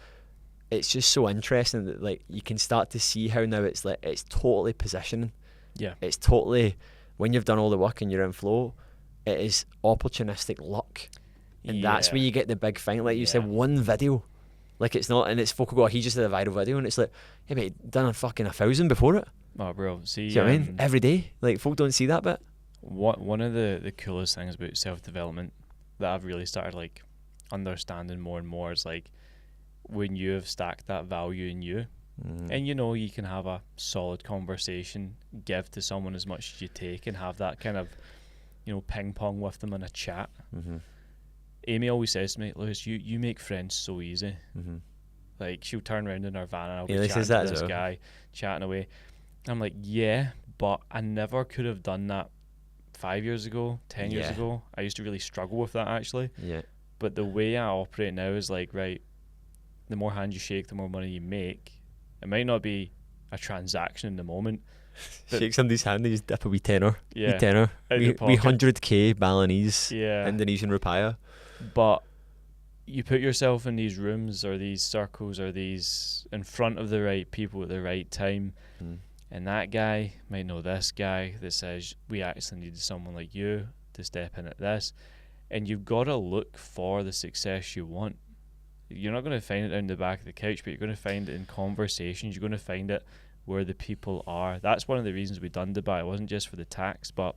it's just so interesting that like you can start to see how now it's like it's totally positioning. Yeah. It's totally, when you've done all the work and you're in flow, it is opportunistic luck. And that's where you get the big thing. Like you said, one video. Like it's not, and it's folk go, oh, he just did a viral video, and it's like, yeah, but he'd done a fucking 1,000 before it. Oh, bro. See, you know what I mean? Every day. Like folk don't see that bit. One of the coolest things about self-development that I've really started like understanding more and more is like when you have stacked that value in you, and you know you can have a solid conversation, give to someone as much as you take, and have that kind of, you know, ping pong with them in a chat. Amy always says to me, Lewis, you make friends so easy. Like she'll turn around in her van and I'll be chatting to this guy, chatting away. I'm like, yeah, but I never could have done that 5 years ago, 10 years ago. I used to really struggle with that actually. But the way I operate now is like, right, the more hands you shake, the more money you make. It might not be a transaction in the moment. Shake somebody's hand, they just dip a wee tenner. Yeah. Wee tenner. Wee 100k Balinese Indonesian rupiah. But you put yourself in these rooms or these circles or these in front of the right people at the right time. And that guy might know this guy that says, we actually need someone like you to step in at this. And you've got to look for the success you want. You're not going to find it down the back of the couch, but you're going to find it in conversations. You're going to find it where the people are. That's one of the reasons we done Dubai. It wasn't just for the tax, but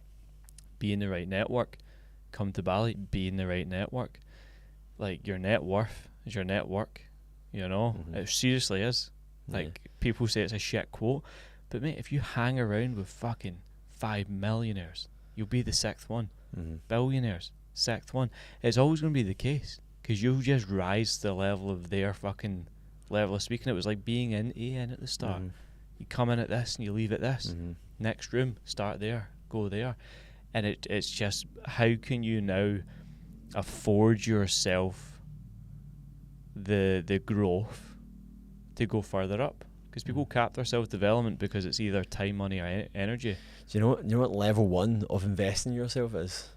be in the right network. Come to Bali, be in the right network. Like your net worth is your network, you know? It seriously is. Like people say it's a shit quote, but mate, if you hang around with fucking 5 millionaires, you'll be the 6th one. Billionaires, 6th one. It's always going to be the case, because you'll just rise to the level of their fucking level of speaking. It was like being in AN at the start. You come in at this and you leave at this. Next room, start there, go there. And it's just, how can you now afford yourself the growth to go further up? Because people cap their self-development because it's either time, money, or energy. Do you know what level 1 of investing yourself is?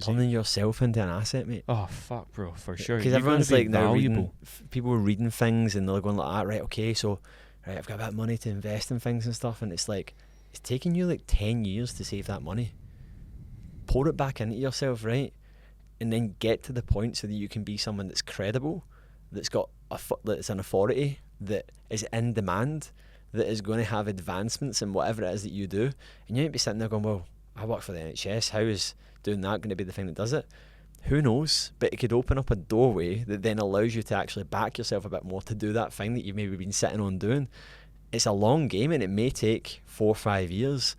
Turning yourself into an asset, mate. Oh fuck, bro, for sure. Because everyone's like now people are reading things and they're going like that, right, okay, so right, I've got a bit of money to invest in things and stuff, and it's like, it's taking you like 10 years to save that money. Pour it back into yourself, right? And then get to the point so that you can be someone that's credible, that's got that's an authority, that is in demand, that is going to have advancements in whatever it is that you do. And you might be sitting there going, well, I work for the NHS, how is doing that going to be the thing that does it? Who knows? But it could open up a doorway that then allows you to actually back yourself a bit more to do that thing that you've maybe been sitting on doing. It's a long game and it may take 4 or 5 years,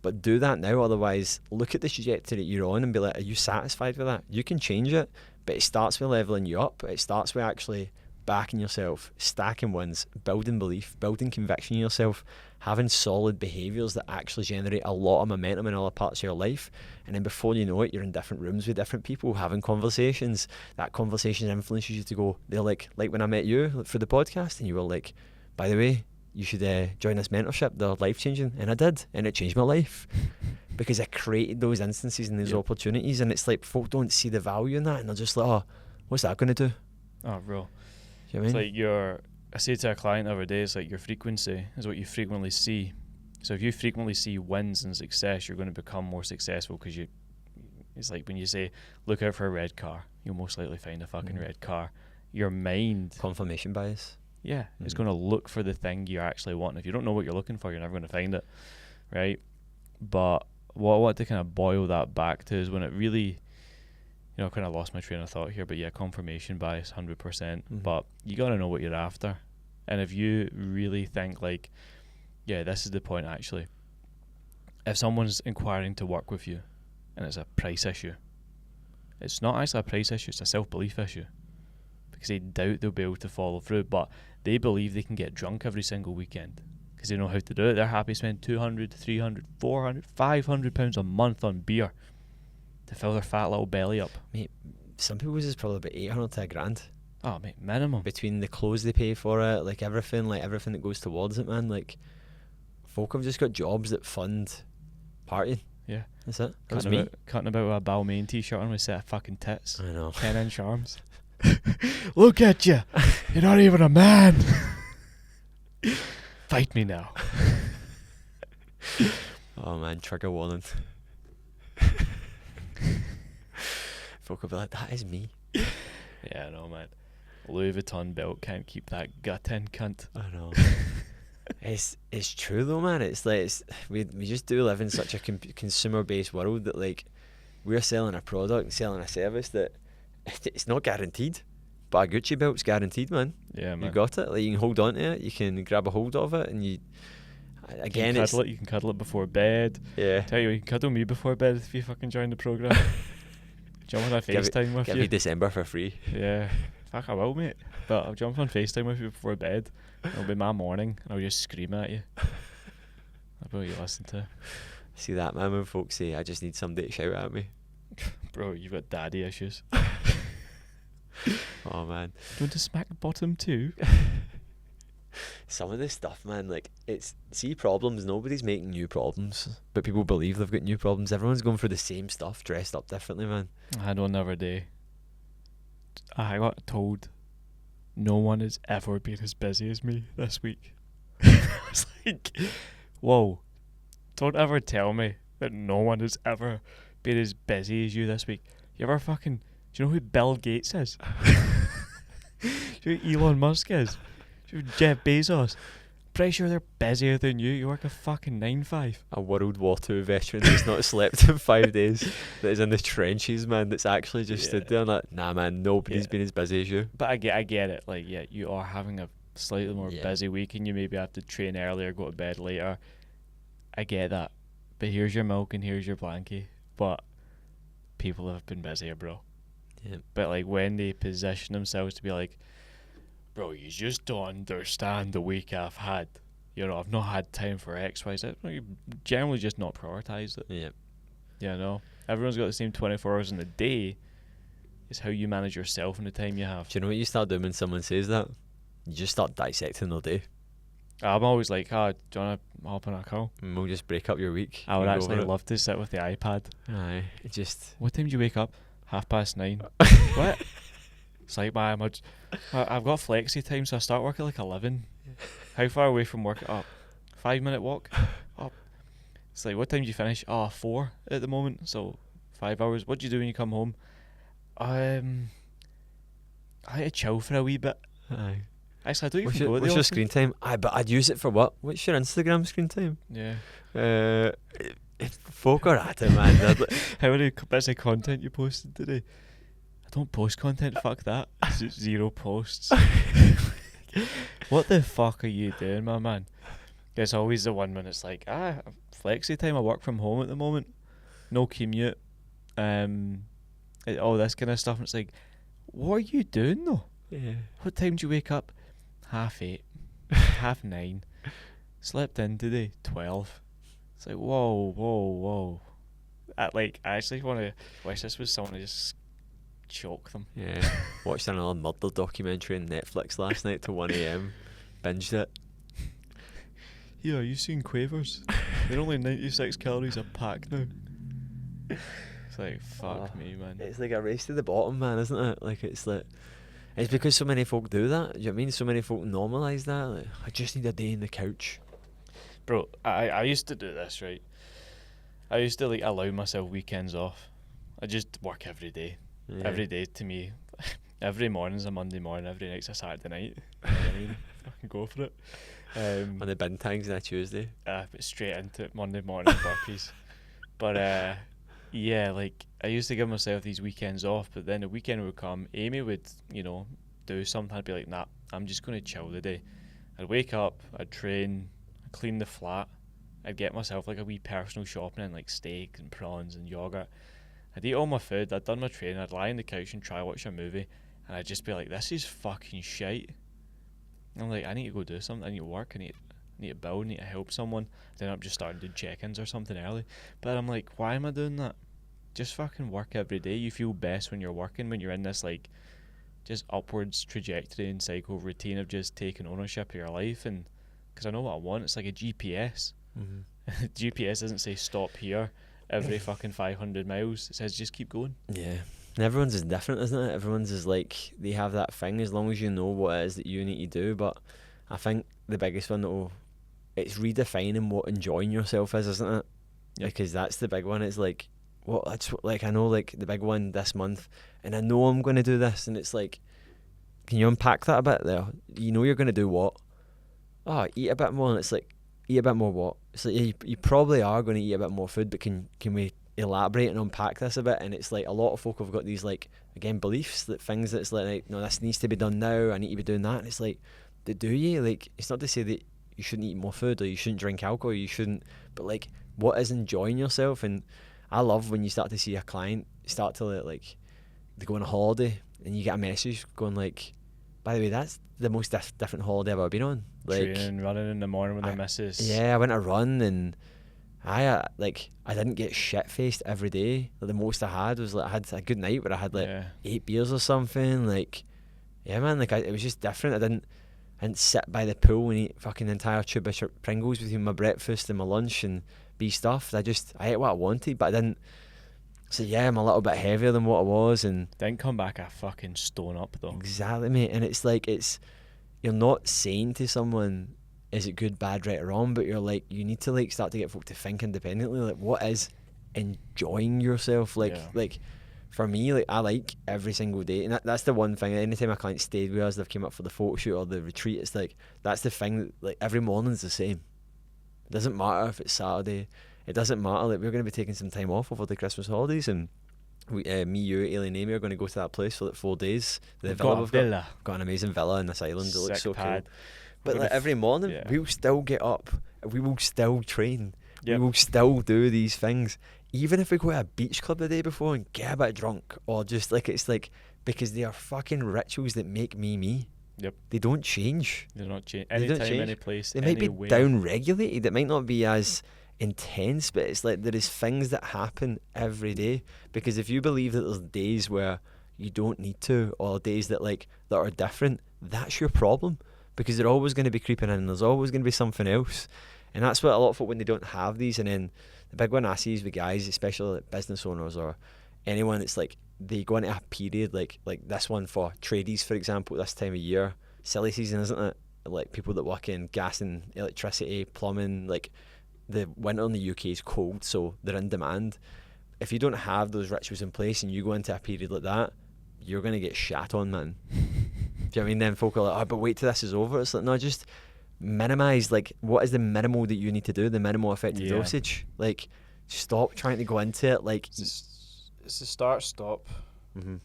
but do that now. Otherwise, look at the trajectory that you're on and be like, are you satisfied with that? You can change it, but it starts with leveling you up. It starts with actually backing yourself, stacking wins, building belief, building conviction in yourself, having solid behaviours that actually generate a lot of momentum in other parts of your life. And then before you know it, you're in different rooms with different people having conversations. That conversation influences you to go, they're like when I met you for the podcast and you were like, by the way, you should join this mentorship, they're life changing. And I did, and it changed my life because I created those instances and those opportunities. And it's like folk don't see the value in that and they're just like, oh, what's that going to do? Oh, bro. You know what I mean? It's like I say to a client the other day, it's like your frequency is what you frequently see. So if you frequently see wins and success, you're going to become more successful, because it's like when you say, look out for a red car, you'll most likely find a fucking red car. Your mind... Confirmation bias. Yeah, it's going to look for the thing you actually want. If you don't know what you're looking for, you're never going to find it, right? But what I want to kind of boil that back to is when it really, I kind of lost my train of thought here, but yeah, confirmation bias, 100%. But you got to know what you're after. And if you really think like, yeah, this is the point actually. If someone's inquiring to work with you and it's a price issue, it's not actually a price issue, it's a self-belief issue. Because they doubt they'll be able to follow through, but they believe they can get drunk every single weekend because they know how to do it. They're happy to spend 200, 300, 400, 500 pounds a month on beer to fill their fat little belly up. Mate, some people's is probably about 800 to $1,000. Oh, mate, minimum. Between the clothes they pay for it, like everything that goes towards it, man. Like, folk have just got jobs that fund partying. Yeah. That's it. That's me. Cutting about with a Balmain t-shirt on with a set of fucking tits. I know. 10-inch arms. Look at you. You're not even a man. Fight me now. Oh man, trigger warning. Folk will be like, that is me. Yeah, I know, man. Louis Vuitton belt can't keep that gut in, cunt. I know. It's true though, man. It's like we just do live in such a consumer based world that like we're selling a product and selling a service that it's not guaranteed, but a Gucci belt's guaranteed, man. Yeah, man. You got it. Like you can hold on to it, you can grab a hold of it, and you you can cuddle it before bed. Yeah. Tell you can cuddle me before bed if you fucking join the program. Jump on a FaceTime with you. Give you December for free. Yeah. Fuck, I will, mate. But I'll jump on FaceTime with you before bed. It'll be my morning, and I'll just scream at you. That's what you listen to. See that, man, when folks say, I just need somebody to shout at me. Bro, you've got daddy issues. Oh, man. Do you want to smack bottom too? Some of this stuff, man, like, see problems, nobody's making new problems, but people believe they've got new problems. Everyone's going through the same stuff, dressed up differently, man. I had one the other day. I got told no one has ever been as busy as me this week. I was like, whoa, don't ever tell me that no one has ever been as busy as you this week. Do you know who Bill Gates is? Do you know who Elon Musk is? Do you know who Jeff Bezos? Pretty sure they're busier than you. You work a fucking 9-5. A World War II veteran that's not slept in 5 days, that is in the trenches, man, that's actually just stood there and like, nah, man, nobody's been as busy as you. But I get it. Like, yeah, you are having a slightly more busy week and you maybe have to train earlier, go to bed later. I get that. But here's your milk and here's your blankie. But people have been busier, bro. Yeah. But like when they position themselves to be like, bro, you just don't understand the week I've had. I've not had time for X, Y, Z. You generally just not prioritise it. Yeah. Yeah, no. Everyone's got the same 24 hours in the day. It's how you manage yourself and the time you have. Do you know what you start doing when someone says that? You just start dissecting their day. I'm always like, do you want to hop on a call? And we'll just break up your week. I would actually love to sit with the iPad. Aye, just... What time do you wake up? 9:30. What? It's like, I've got flexi time, so I start work at like 11. How far away from work? 5-minute walk. It's like, what time do you finish? 4 at the moment, so 5 hours. What do you do when you come home? I had to chill for a wee bit. Aye. Actually, I don't even go. What's your screen time? But I'd use it for what? What's your Instagram screen time? Yeah. Folk are at it, man. How many bits of content you posted today? I don't post content. Fuck that. 0 posts. What the fuck are you doing, my man? There's always the one when it's like, flexi time. I work from home at the moment. No commute. All this kind of stuff. And it's like, what are you doing though? Yeah. What time do you wake up? 8:30. 9:30. Slept in today. 12. It's like, whoa. I actually want to wish this was someone to just choke them. Yeah. Watched another murder documentary on Netflix last night till 1 a.m. Binged it. Yeah, you seen Quavers? They're only 96 calories a pack now. It's like, fuck me, man. It's like a race to the bottom, man, isn't it? Like, it's because so many folk do that. Do you know what I mean? So many folk normalise that. Like, I just need a day in the couch. Bro, I used to do this, right? I used to allow myself weekends off. I just work every day. Yeah. Every day to me. Every morning's a Monday morning, every night's a Saturday night. You know what I mean? go for it. On the bin tanks on a Tuesday. But straight into it, Monday morning burpees. But yeah, like I used to give myself these weekends off, but then the weekend would come, Amy would, do something. I'd be like, nah, I'm just going to chill the day. I'd wake up, I'd train, I'd clean the flat, I'd get myself like a wee personal shopping and like steak and prawns and yogurt. I'd eat all my food, I'd done my training, I'd lie on the couch and try watch a movie, and I'd just be like, this is fucking shite. And I'm like, I need to go do something, I need to work, I need to build, I need to help someone. Then I'm just starting doing check-ins or something early. But I'm like, why am I doing that? Just fucking work every day. You feel best when you're working, when you're in this like just upwards trajectory and cycle routine of just taking ownership of your life. And because I know what I want, it's like a GPS. Mm-hmm. GPS doesn't say stop here every fucking 500 miles. It says just keep going. Yeah. And everyone's is different, isn't it? Everyone's is like, they have that thing as long as you know what it is that you need to do. But I think the biggest one it's redefining what enjoying yourself is, isn't it? Yep. Because that's the big one. It's like, that's like, I know like the big one this month, and I know I'm going to do this, and it's like, can you unpack that a bit there? You know you're going to do what? Oh, eat a bit more, and it's like, eat a bit more what? It's like, you probably are going to eat a bit more food, but can we elaborate and unpack this a bit? And it's like, a lot of folk have got these like, again, beliefs, that things that's like, no, this needs to be done now, I need to be doing that, and it's like, do you? Like, it's not to say that you shouldn't eat more food or you shouldn't drink alcohol, you shouldn't, but like, what is enjoying yourself? And I love when you start to see a client start to like, they go on a holiday and you get a message going like, by the way, that's the most different holiday I've ever been on. Like, training, running in the morning with the missus. Yeah, I went to run, and I didn't get shit faced every day. Like, the most I had was like, I had a good night where I had like 8 beers or something. Like, yeah, man, like it was just different. I didn't sit by the pool and eat fucking entire tube of Pringles between my breakfast and my lunch and be stuffed. I ate what I wanted, but I didn't. So yeah, I'm a little bit heavier than what I was, and didn't come back a fucking stone up though. Exactly, mate. And it's like, you're not saying to someone, is it good, bad, right, or wrong, but you're like, you need to like start to get folk to think independently. Like, what is enjoying yourself? Like, for me, like, I like every single day, and that's the one thing. Anytime a client stayed with us, they've came up for the photo shoot or the retreat, it's like, that's the thing that, like, every morning's the same. It doesn't matter if it's Saturday. It doesn't matter. Like, we're going to be taking some time off over the Christmas holidays, and we, me, you, Aileen, and Amy are going to go to that place for like 4 days. The villa we've got an amazing villa in this island. It looks so cool. But like, every morning, we'll still get up. We will still train. Yep. We will still do these things. Even if we go to a beach club the day before and get a bit drunk, or just like, it's like, because they are fucking rituals that make me. Yep. They don't change. They're not change. Anytime, any place, they might be down regulated. It might not be as intense, but it's like, there is things that happen every day. Because if you believe that there's days where you don't need to, or days that like that are different, that's your problem. Because they're always going to be creeping in. There's always going to be something else. And that's what a lot of folk, when they don't have these, and then the big one I see is with guys, especially like business owners or anyone, it's like they go into a period like this one for tradies, for example, this time of year. Silly season, isn't it? Like people that work in gas and electricity, plumbing, like the winter in the UK is cold, so they're in demand. If you don't have those rituals in place and you go into a period like that, you're going to get shat on, man. Do you know what I mean? Then folk are like, oh, but wait till this is over. It's like, no, just minimise, like, what is the minimal that you need to do, the minimal effective dosage? Like, stop trying to go into it. Like, it's a start, stop. Mm-hmm.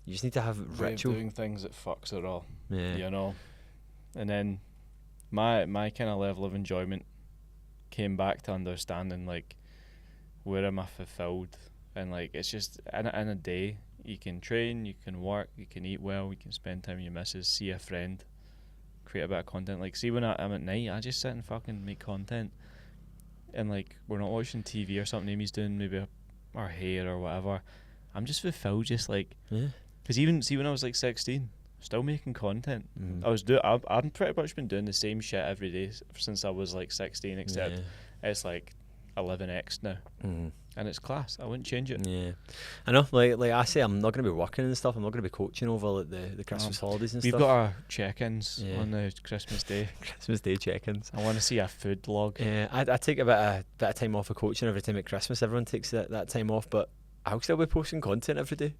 You just need to have ritual. Doing things that fucks it all. Yeah. You know? And then my kind of level of enjoyment came back to understanding, like, where am I fulfilled? And, like, it's just, in a day, you can train, you can work, you can eat well, you can spend time with your missus, see a friend, create a bit of content. Like, see, when I'm at night, I just sit and fucking make content. And, like, we're not watching TV or something Amy's doing, maybe our hair or whatever. I'm just fulfilled, just like, because even, see, when I was like 16, still making content. I've pretty much been doing the same shit every day since I was like 16, except it's like 11x now. And it's class. I wouldn't change it. Yeah, I know. Like I say, I'm not going to be working and stuff. I'm not going to be coaching over like the Christmas holidays and stuff. We've got our check-ins on the Christmas Day. Christmas Day check-ins. I want to see a food log. Yeah, I take a bit of time off of coaching every time at Christmas. Everyone takes that time off, but I'll still be posting content every day.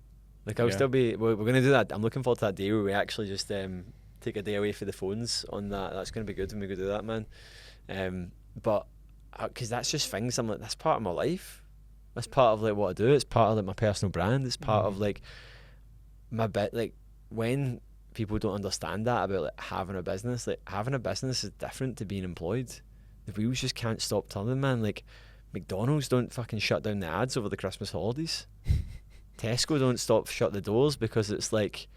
Like, I'll still be. We're going to do that. I'm looking forward to that day where we actually just take a day away for the phones on that. That's going to be good when we go do that, man. But because that's just things I'm like, that's part of my life. That's part of like what I do. It's part of like my personal brand. It's part of like my bit. Like when people don't understand that about like having a business is different to being employed. The wheels just can't stop turning, man. Like McDonald's don't fucking shut down the ads over the Christmas holidays. Tesco don't shut the doors because it's like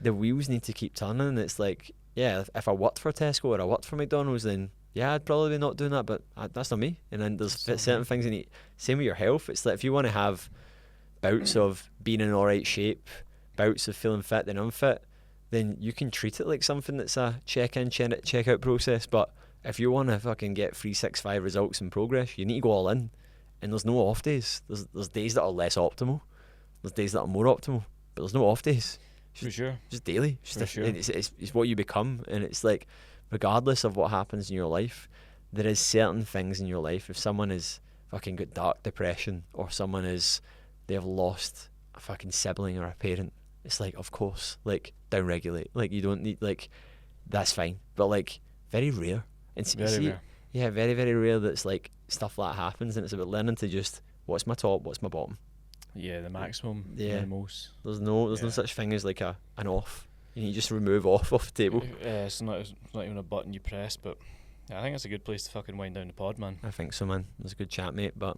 the wheels need to keep turning. It's like, yeah, if I worked for Tesco or I worked for McDonald's, then yeah, I'd probably be not doing that, but that's not me. And then there's certain things you need. Same with your health. It's like if you want to have bouts of being in alright shape, bouts of feeling fit and unfit, then you can treat it like something that's a check-in, check-out process. But if you want to fucking get 365 results and progress, you need to go all in. And there's no off days. There's days that are less optimal. There's days that are more optimal. But there's no off days. For sure. Just daily. It's what you become. And it's like, regardless of what happens in your life, there is certain things in your life. If someone has fucking got dark depression, or they've lost a fucking sibling or a parent, it's like, of course, like, downregulate. Like, you don't need, like, that's fine. But like, very rare. And Very rare. Yeah, very, very rare that's like stuff like that happens, and it's about learning to just, what's my top, what's my bottom. Yeah, the maximum, Yeah. minimals. There's no such thing as like an off. You need to just remove off the table. It's not even a button you press, but I think it's a good place to fucking wind down the pod, man. I think so, man. It was a good chat, mate, but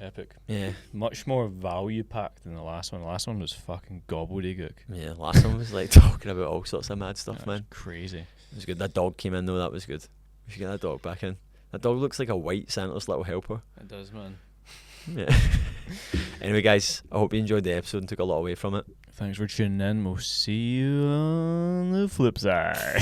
Epic. yeah. Much more value packed than the last one. The last one was fucking gobbledygook. Yeah, last one was like talking about all sorts of mad stuff, That man. was crazy. It was good. That dog came in though, that was good. We should get that dog back in. That dog looks like a white Santa's little helper. It does, man. Yeah. Anyway, guys, I hope you enjoyed the episode and took a lot away from it. Thanks for tuning in. We'll see you on the flip side.